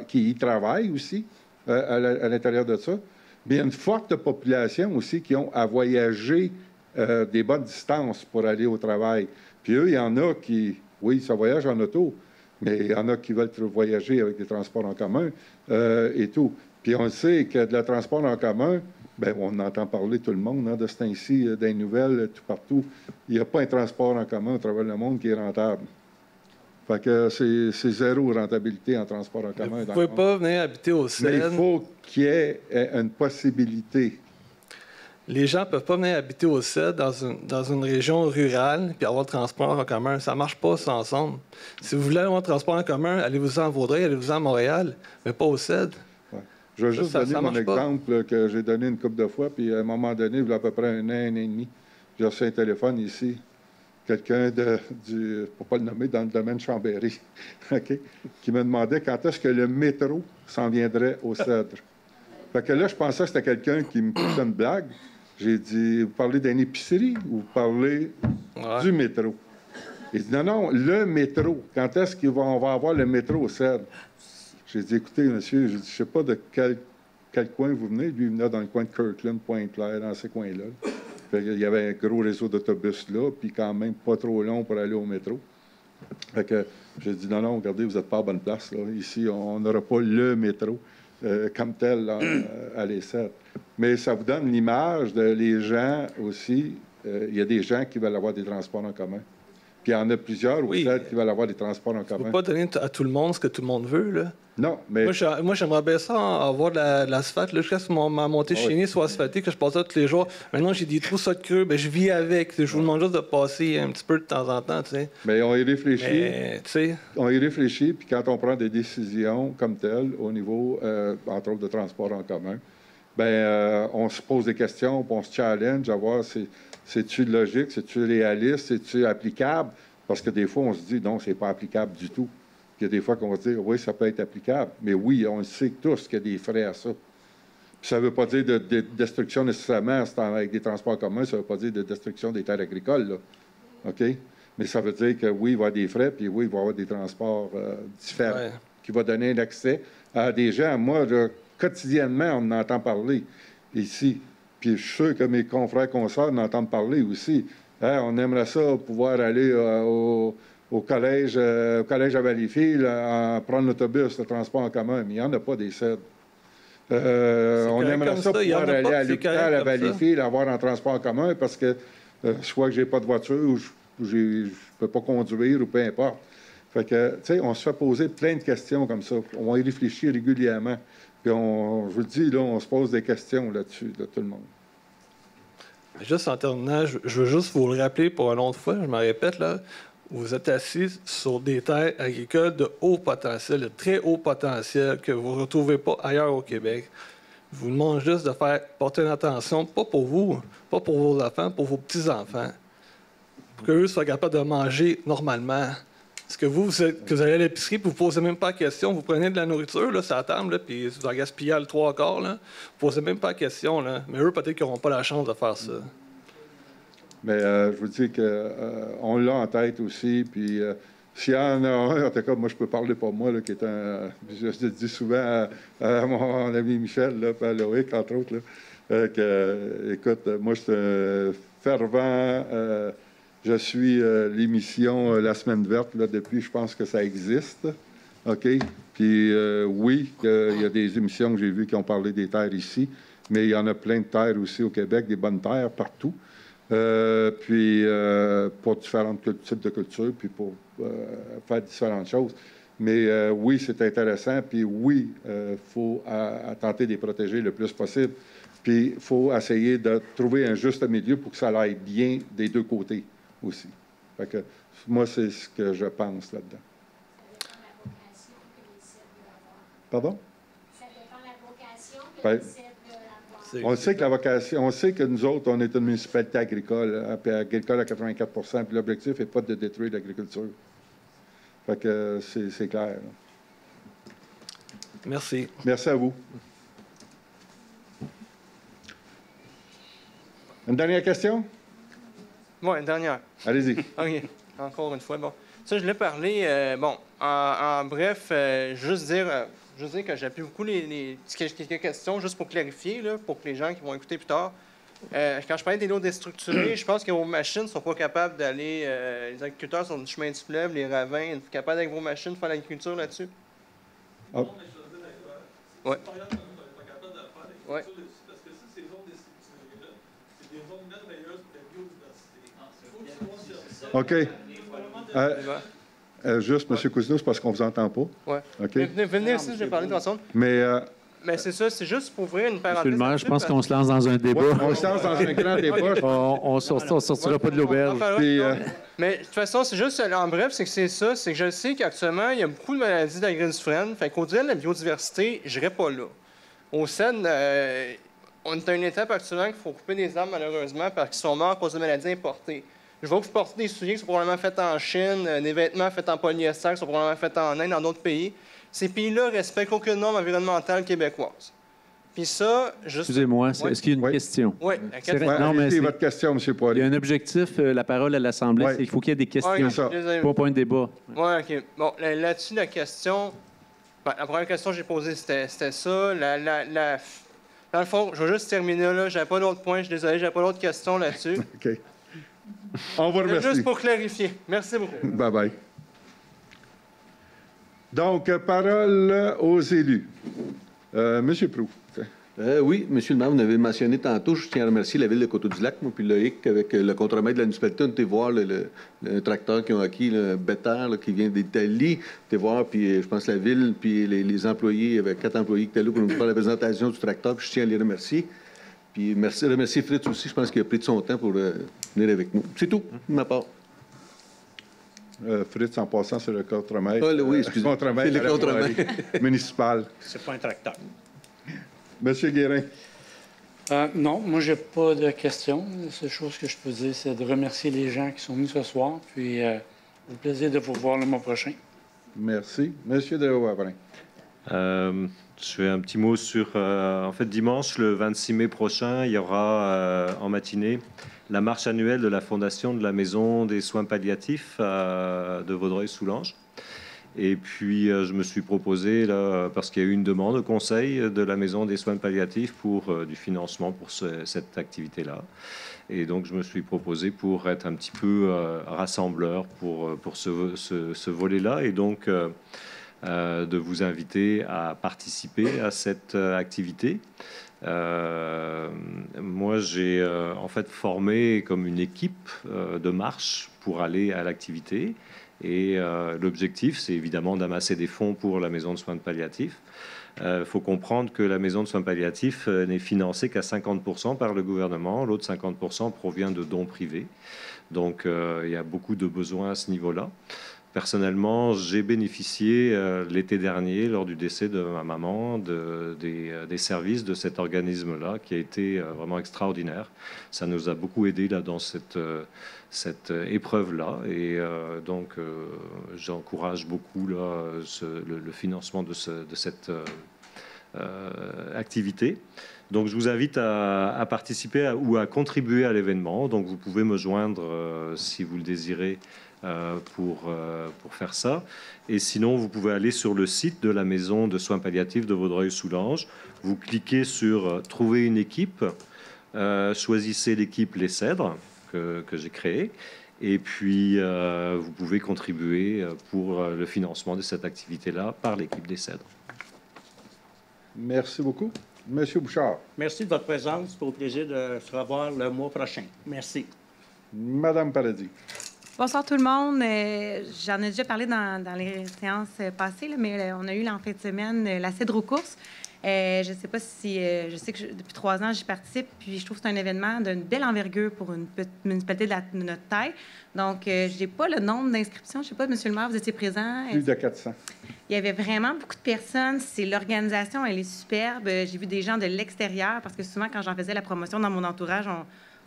qui y travaille aussi à l'intérieur de ça. Mais il y a une forte population aussi qui ont à voyager des bonnes distances pour aller au travail. Puis eux, il y en a qui, oui, ça voyage en auto, mais il y en a qui veulent voyager avec des transports en commun et tout. Puis on sait que de la transport en commun, bien, on entend parler tout le monde de ce temps-ci, des nouvelles, tout partout. Il n'y a pas un transport en commun à travers le monde qui est rentable. Fait que c'est zéro rentabilité en transport en commun. Vous ne pouvez pas venir habiter au CED. Mais il faut qu'il y ait une possibilité. Les gens ne peuvent pas venir habiter au CED dans une région rurale puis avoir le transport en commun. Ça ne marche pas, ça, ensemble. Si vous voulez avoir le transport en commun, allez-vous-en à Vaudreuil, allez-vous-en à Montréal, mais pas au CED. Ouais. Je vais juste donner mon exemple que j'ai donné une couple de fois, puis à un moment donné, il y a à peu près un an et demi, j'ai reçu un téléphone ici, quelqu'un pour ne pas le nommer, dans le domaine Chambéry, okay, qui me demandait quand est-ce que le métro s'en viendrait au Cèdre. Fait que là, je pensais que c'était quelqu'un qui me poussait une blague. J'ai dit, vous parlez d'une épicerie ou vous parlez du métro? Il dit, non, le métro. Quand est-ce qu'on va avoir le métro au Cèdre? J'ai dit, écoutez, monsieur, je ne sais pas de quel coin vous venez. Lui, il venait dans le coin de Kirkland, Pointe-Claire, dans ces coins-là. Il y avait un gros réseau d'autobus là, puis quand même pas trop long pour aller au métro. Fait que j'ai dit, non, regardez, vous n'êtes pas à bonne place. Là. Ici, on n'aura pas le métro comme tel à l'ESSET. Mais ça vous donne l'image de les gens aussi. Il y a des gens qui veulent avoir des transports en commun. Puis il y en a plusieurs au CED qui veulent avoir des transports en commun. Tu ne peux pas donner à tout le monde ce que tout le monde veut, là. Non, mais... Moi, j'aimerais bien ça avoir de l'asphalte, jusqu'à ce que ma montée chez soit asphaltée, que je passe ça tous les jours. Maintenant, j'ai des trous de creux, ben, je vis avec. Je vous demande juste de passer un petit peu de temps en temps, tu sais. Mais on y réfléchit. On y réfléchit, puis quand on prend des décisions comme telles, au niveau, entre autres, de transport en commun, bien, on se pose des questions, puis on se challenge à voir c'est-tu logique, c'est-tu réaliste, c'est-tu applicable? Parce que des fois, on se dit, non, c'est pas applicable du tout. Il y a des fois qu'on va se dire, oui, ça peut être applicable. Mais oui, on sait tous qu'il y a des frais à ça. Puis ça ne veut pas dire de destruction nécessairement avec des transports communs, ça ne veut pas dire de destruction des terres agricoles, là. OK? Mais ça veut dire que oui, il va y avoir des frais, puis oui, il va y avoir des transports différents qui vont donner un accès à des gens. Moi, quotidiennement, on en entend parler ici. Puis je suis sûr que mes confrères, consoeurs en entendent parler aussi. Hein, on aimerait ça, pouvoir aller au collège à Valleyfield, prendre l'autobus, le transport en commun, mais il n'y en a pas des CED. On aimerait ça pouvoir aller à l'hôpital à Valleyfield, avoir un transport en commun, parce que soit que je n'ai pas de voiture ou je ne peux pas conduire ou peu importe. Fait que, tu sais, on se fait poser plein de questions comme ça. On va y réfléchir régulièrement. Puis je vous le dis, là, on se pose des questions là-dessus, de tout le monde. Juste en terminant, je veux juste vous le rappeler pour une autre fois, je me répète, là, vous êtes assis sur des terres agricoles de haut potentiel, de très haut potentiel, que vous ne retrouvez pas ailleurs au Québec. Je vous demande juste de faire porter une attention, pas pour vous, pas pour vos enfants, pour vos petits-enfants, pour qu'eux soient capables de manger normalement. Parce que vous allez à l'épicerie et vous ne posez même pas la question. Vous prenez de la nourriture, là, ça table, puis vous en gaspillez le 3/4. Là. Vous ne posez même pas la question. Là. Mais eux, peut-être qu'ils n'auront pas la chance de faire ça. Mais je vous dis qu'on l'a en tête aussi. Puis s'il y en a un, en tout cas, moi, je peux parler pour moi, là, qui est je le dis souvent à mon ami Michel, là, à Loïc, entre autres, là, que, écoute, moi, je suis un fervent... je suis l'émission La Semaine verte là, depuis, je pense que ça existe. OK? Puis oui, il y a des émissions que j'ai vues qui ont parlé des terres ici, mais il y en a plein de terres aussi au Québec, des bonnes terres partout. Puis pour différents types de cultures, puis pour faire différentes choses. Mais oui, c'est intéressant. Puis oui, il faut tenter de les protéger le plus possible. Puis il faut essayer de trouver un juste milieu pour que ça aille bien des deux côtés aussi. Fait que, moi, c'est ce que je pense là-dedans. Pardon? Ça dépend de la vocation que on sait que la vocation, on sait que nous autres, on est une municipalité agricole, hein, puis agricole à 84 %, puis l'objectif n'est pas de détruire l'agriculture. Fait que c'est clair. Là. Merci. Merci à vous. Une dernière question? Oui, une dernière. Allez-y. OK. Encore une fois. Bon. Ça, je l'ai parlé. En bref, juste dire que j'appuie beaucoup quelques questions, juste pour clarifier, là, pour que les gens qui vont écouter plus tard. Quand je parlais des lots déstructurés, je pense que vos machines ne sont pas capables d'aller. Les agriculteurs sont du chemin du fleuve, les ravins, êtes-vous capables avec vos machines de faire l'agriculture là-dessus? Oh. Oui. Oui. OK. Juste, M. Cousineau, c'est parce qu'on ne vous entend pas. Oui. OK. Venez ici, je vais parler de façon. Mais c'est ça, c'est juste pour ouvrir une parenthèse. Monsieur le maire, je pense qu'on se lance dans un débat. Ouais, on se lance dans un grand débat. On ne sortira pas de l'auberge. Mais de toute façon, c'est juste, en bref, c'est que je sais qu'actuellement, il y a beaucoup de maladies d'agriculture. Fait qu'au-delà de la biodiversité, je n'irai pas là. Au CEN, on est à une étape actuellement qu'il faut couper des arbres, malheureusement, parce qu'ils sont morts à cause de maladies importées. Je vois que vous portez des souliers qui sont probablement faits en Chine, des vêtements faits en polyester qui sont probablement faits en Inde, dans d'autres pays. Ces pays-là respectent aucune norme environnementale québécoise. Puis ça, juste... Excusez-moi, est-ce qu'il y a une question? Oui, la question. C'est votre question, M. Poirier. Il y a un objectif, la parole à l'Assemblée, c'est qu'il faut qu'il y ait des questions, pas un point de débat. Oui, OK. Bon, là-dessus, la question... la première question que j'ai posée, c'était ça. Dans le fond, je vais juste terminer là. J'avais pas d'autres points. Je suis désolé, j'avais pas d'autres questions là-dessus. OK. On vous remercie. Juste pour clarifier. Merci beaucoup. Bye-bye. Donc, parole aux élus. Monsieur Proulx. Oui, M. le maire, vous l'avez mentionné tantôt. Je tiens à remercier la Ville de Coteau-du-Lac, moi, puis Loïc, avec le contremaître de la municipalité. On était voir le tracteur qu'ils ont acquis, le Better, qui vient d'Italie. On était voir, puis je pense la Ville, puis les employés, il y avait 4 employés qui étaient là pour nous faire la présentation du tracteur, puis je tiens à les remercier. Puis remercier Fritz aussi, je pense qu'il a pris de son temps pour venir avec nous. C'est tout, de ma part. Fritz, en passant sur le contremaître. Oui, excusez-moi. C'est le contremaître municipal. C'est pas un tracteur. Monsieur Guérin. Non, moi, je n'ai pas de questions. La seule chose que je peux dire, c'est de remercier les gens qui sont venus ce soir. Puis, au plaisir de vous voir le mois prochain. Merci. Monsieur Dehaut-Havrin. Je fais un petit mot sur... en fait, dimanche, le 26 mai prochain, il y aura en matinée la marche annuelle de la Fondation de la Maison des Soins Palliatifs de Vaudreuil-Soulanges. Et puis, je me suis proposé, là, parce qu'il y a eu une demande au conseil de la Maison des Soins Palliatifs pour du financement pour cette activité-là. Et donc, je me suis proposé pour être un petit peu rassembleur pour ce volet-là. Et donc, de vous inviter à participer à cette activité. Moi, j'ai en fait formé comme une équipe de marche pour aller à l'activité. Et l'objectif, c'est évidemment d'amasser des fonds pour la maison de soins palliatifs. Il faut comprendre que la maison de soins palliatifs n'est financée qu'à 50% par le gouvernement. L'autre 50% provient de dons privés. Donc, il y a beaucoup de besoins à ce niveau-là. Personnellement, j'ai bénéficié l'été dernier, lors du décès de ma maman, des services de cet organisme-là, qui a été vraiment extraordinaire. Ça nous a beaucoup aidés là, dans cette épreuve-là. Et donc, j'encourage beaucoup là, le financement de cette activité. Donc, je vous invite à participer ou à contribuer à l'événement. Donc, vous pouvez me joindre si vous le désirez pour faire ça. Et sinon, vous pouvez aller sur le site de la Maison de Soins Palliatifs de Vaudreuil-Soulanges. Vous cliquez sur « Trouver une équipe », choisissez l'équipe Les Cèdres que j'ai créée. Et puis, vous pouvez contribuer pour le financement de cette activité-là par l'équipe des Cèdres. Merci beaucoup. Monsieur Bouchard. Merci de votre présence. C'est au plaisir de se revoir le mois prochain. Merci. Madame Paradis. Bonsoir tout le monde. J'en ai déjà parlé dans les séances passées, là, mais on a eu en fin de semaine la Cédro-Course. Je ne sais pas si... je sais que depuis 3 ans, j'y participe, puis je trouve que c'est un événement d'une belle envergure pour une petite municipalité de notre taille. Donc, je n'ai pas le nombre d'inscriptions. Je ne sais pas, M. le maire, vous étiez présent? Plus de 400. Il y avait vraiment beaucoup de personnes. L'organisation, elle est superbe. J'ai vu des gens de l'extérieur, parce que souvent, quand j'en faisais la promotion dans mon entourage,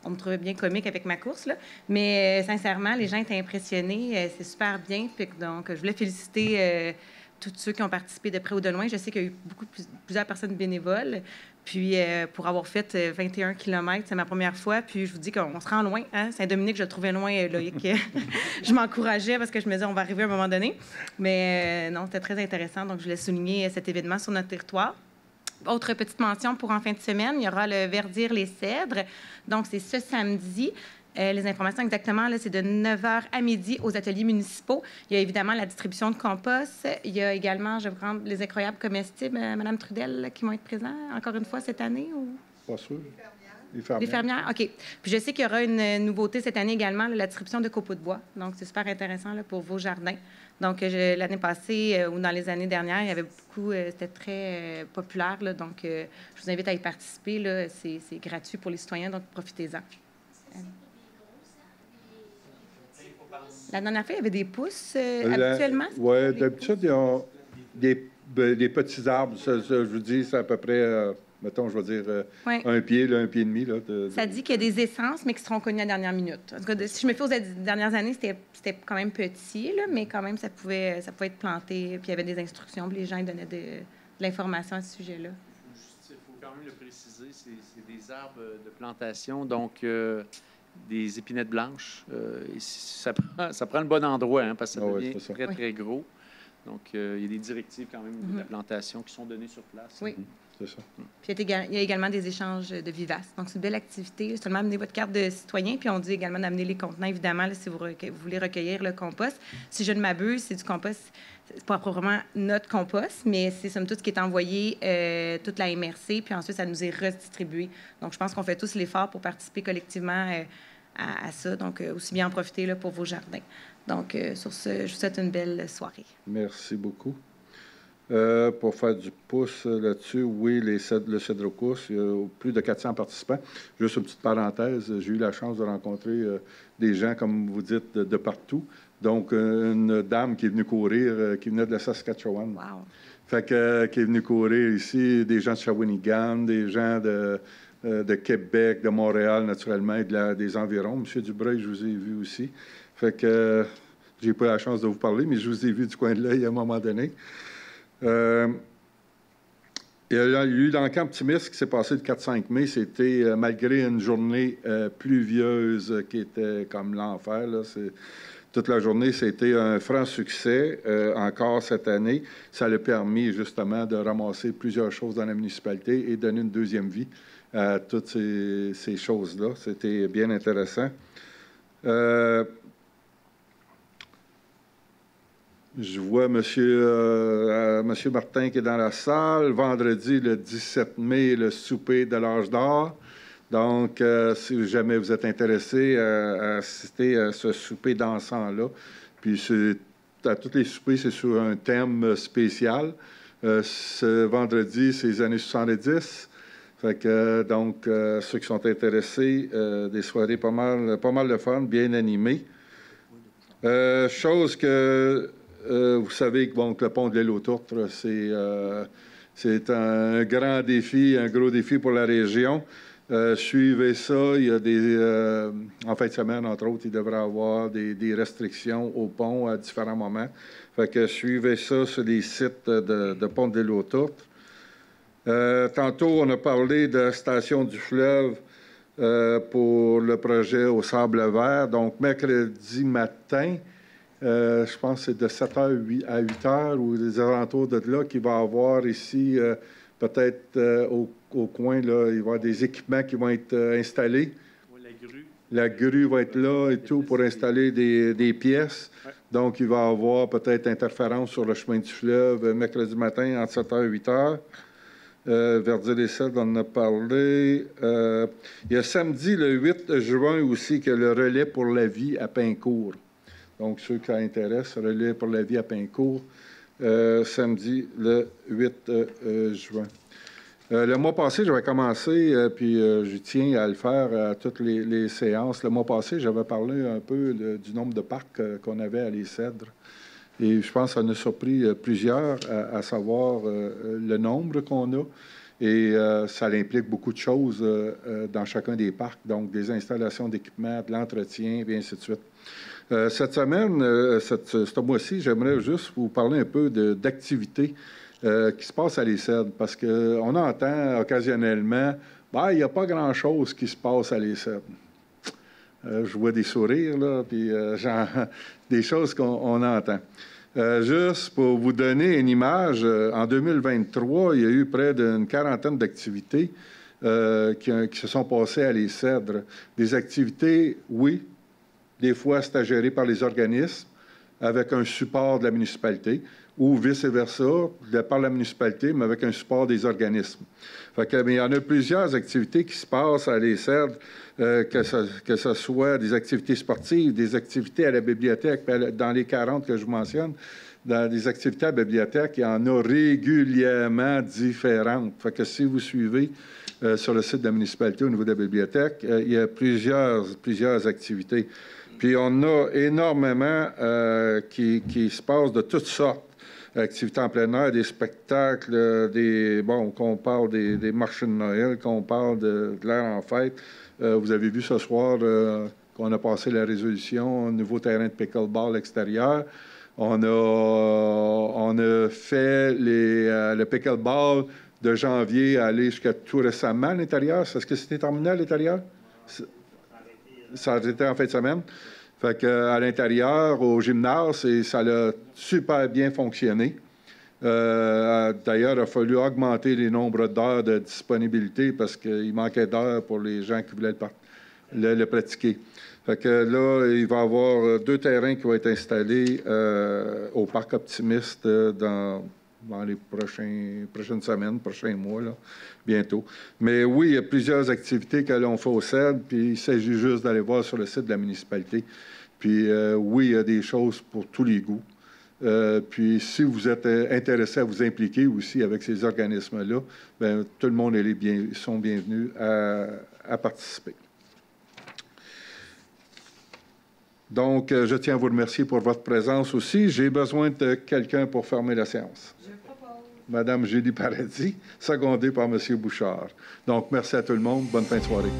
on me trouvait bien comique avec ma course, là. Mais sincèrement, les gens étaient impressionnés. C'est super bien. Donc, je voulais féliciter tous ceux qui ont participé de près ou de loin. Je sais qu'il y a eu plusieurs personnes bénévoles. Puis, pour avoir fait 21 km, c'est ma première fois. Puis, je vous dis qu'on se rend loin. Hein? Saint-Dominique, je le trouvais loin, Loïc. Je m'encourageais parce que je me disais, on va arriver à un moment donné. Mais non, c'était très intéressant. Donc, je voulais souligner cet événement sur notre territoire. Autre petite mention pour en fin de semaine, il y aura le Verdir les Cèdres. Donc, c'est ce samedi. Les informations exactement, c'est de 9h à midi aux ateliers municipaux. Il y a évidemment la distribution de compost. Il y a également, je vais prendre les incroyables comestibles, Mme Trudel, là, qui vont être présents encore une fois cette année. Ou... Pas sûr. Les fermières, OK. Puis je sais qu'il y aura une nouveauté cette année également, la distribution de copeaux de bois. Donc, c'est super intéressant là, pour vos jardins. Donc, l'année passée ou dans les années dernières, il y avait beaucoup, c'était très populaire. Là, donc, je vous invite à y participer. Là. C'est gratuit pour les citoyens, donc profitez-en. La dernière fois, il y avait des pousses habituellement? Oui, d'habitude, il y a des petits arbres. Je vous dis, c'est à peu près... mettons, je vais dire un pied, là, un pied et demi. Là, Ça dit qu'il y a des essences, mais qui seront connues à la dernière minute. En tout cas, si je me fie aux dernières années, c'était quand même petit, là, mais quand même, ça pouvait être planté. Puis il y avait des instructions, puis les gens ils donnaient de l'information à ce sujet-là. Il faut quand même le préciser, c'est des arbres de plantation, donc des épinettes blanches. Ça prend le bon endroit, hein, parce que ça devient très, très gros. Donc, il y a des directives quand même de la plantation qui sont données sur place. Oui. C'est ça. Puis il y a également des échanges de vivaces. Donc, c'est une belle activité. Seulement amenez votre carte de citoyen, puis on dit également d'amener les contenants, évidemment, là, si vous voulez recueillir le compost. Si je ne m'abuse, c'est du compost, c'est pas proprement notre compost, mais c'est somme toute ce qui est envoyé toute la MRC, puis ensuite, ça nous est redistribué. Donc, je pense qu'on fait tous l'effort pour participer collectivement à ça. Donc, aussi bien en profiter là, pour vos jardins. Donc, sur ce, je vous souhaite une belle soirée. Merci beaucoup. Pour faire du pouce là-dessus, oui, le Cédro-Course, il y a plus de 400 participants. Juste une petite parenthèse, j'ai eu la chance de rencontrer des gens, comme vous dites, de partout. Donc, une dame qui est venue courir, qui venait de la Saskatchewan. Wow. Fait que, qui est venue courir ici, des gens de Shawinigan, des gens de Québec, de Montréal, naturellement, et des environs. Monsieur Dubreuil, je vous ai vu aussi. Fait que j'ai pas la chance de vous parler, mais je vous ai vu du coin de l'œil à un moment donné. Il y a eu dans le camp optimiste qui s'est passé le 4-5 mai. C'était, malgré une journée pluvieuse qui était comme l'enfer, toute la journée, c'était un franc succès. Encore cette année, ça a permis justement de ramasser plusieurs choses dans la municipalité et donner une deuxième vie à toutes ces choses-là. C'était bien intéressant. Je vois Monsieur Martin qui est dans la salle. Vendredi, le 17 mai, le souper de l'âge d'or. Donc, si jamais vous êtes intéressé à assister à ce souper dansant-là, puis à tous les soupers, c'est sur un thème spécial. Ce vendredi, c'est les années 70. Fait que, donc, ceux qui sont intéressés, des soirées pas mal de fun, bien animées. Chose que... vous savez que le pont de l'île aux Tourtres, c'est un grand défi, un gros défi pour la région. Suivez ça. Il y a en fin de semaine, entre autres, il devrait y avoir des restrictions au pont à différents moments. Fait que suivez ça sur les sites de pont de l'île aux Tourtres. Tantôt, on a parlé de Station du Fleuve pour le projet au Sable Vert. Donc, mercredi matin, je pense que c'est de 7h à 8h ou des alentours de là qu'il va y avoir ici, peut-être au coin, là, il va y avoir des équipements qui vont être installés. Oui, la grue. La grue va être là et tout pour installer des pièces. Ouais. Donc, il va y avoir peut-être interférence sur le chemin du fleuve mercredi matin entre 7h et 8h. Verdir-les-Cèdres, on en a parlé. Il y a samedi, le 8 juin aussi, que le relais pour la vie à Pincourt. Donc, ceux qui ça intéresse, relais pour la vie à Pincourt, samedi le 8 juin. Le mois passé, j'avais commencé, puis je tiens à le faire à toutes les séances. Le mois passé, j'avais parlé un peu du nombre de parcs qu'on avait à Les Cèdres. Et je pense que ça nous a surpris plusieurs à savoir le nombre qu'on a. Et ça implique beaucoup de choses dans chacun des parcs, donc des installations d'équipement, de l'entretien, et ainsi de suite. Cette semaine, ce mois-ci, j'aimerais juste vous parler un peu d'activités qui se passent à Les Cèdres, parce qu'on entend occasionnellement, il n'y a pas grand-chose qui se passe à Les Cèdres. Je vois des sourires, là, puis des choses qu'on entend. Juste pour vous donner une image, en 2023, il y a eu près d'une quarantaine d'activités qui se sont passées à Les Cèdres. Des activités, oui, des fois c'était géré par les organismes avec un support de la municipalité, ou vice-versa, par la municipalité, mais avec un support des organismes. Il y en a plusieurs activités qui se passent à Les Cèdres, que ce soit des activités sportives, des activités à la bibliothèque, dans les 40 que je vous mentionne, dans des activités à la bibliothèque, il y en a régulièrement différentes. Si vous suivez sur le site de la municipalité au niveau de la bibliothèque, il y a plusieurs activités. Puis on a énormément qui se passent de toutes sortes. Activités en plein air, des spectacles, qu'on parle des marchés de Noël, qu'on parle de l'air en fête. Vous avez vu ce soir qu'on a passé la résolution au nouveau terrain de pickleball extérieur. On a fait le pickleball de janvier à aller jusqu'à tout récemment à l'intérieur. Est-ce que c'était terminé à l'intérieur? Ça a été en fin de semaine. À l'intérieur, au gymnase, ça a super bien fonctionné. D'ailleurs, il a fallu augmenter les nombres d'heures de disponibilité parce qu'il manquait d'heures pour les gens qui voulaient le pratiquer. Là, il va y avoir 2 terrains qui vont être installés au Parc Optimiste dans les prochaines semaines, prochains mois, là, bientôt. Mais oui, il y a plusieurs activités que l'on fait au CED, puis il s'agit juste d'aller voir sur le site de la municipalité. Puis oui, il y a des choses pour tous les goûts. Puis si vous êtes intéressé à vous impliquer aussi avec ces organismes-là, bien, tout le monde sont bienvenus à participer. Donc, je tiens à vous remercier pour votre présence aussi. J'ai besoin de quelqu'un pour fermer la séance. Madame Julie Paradis, secondée par M. Bouchard. Donc, merci à tout le monde. Bonne fin de soirée.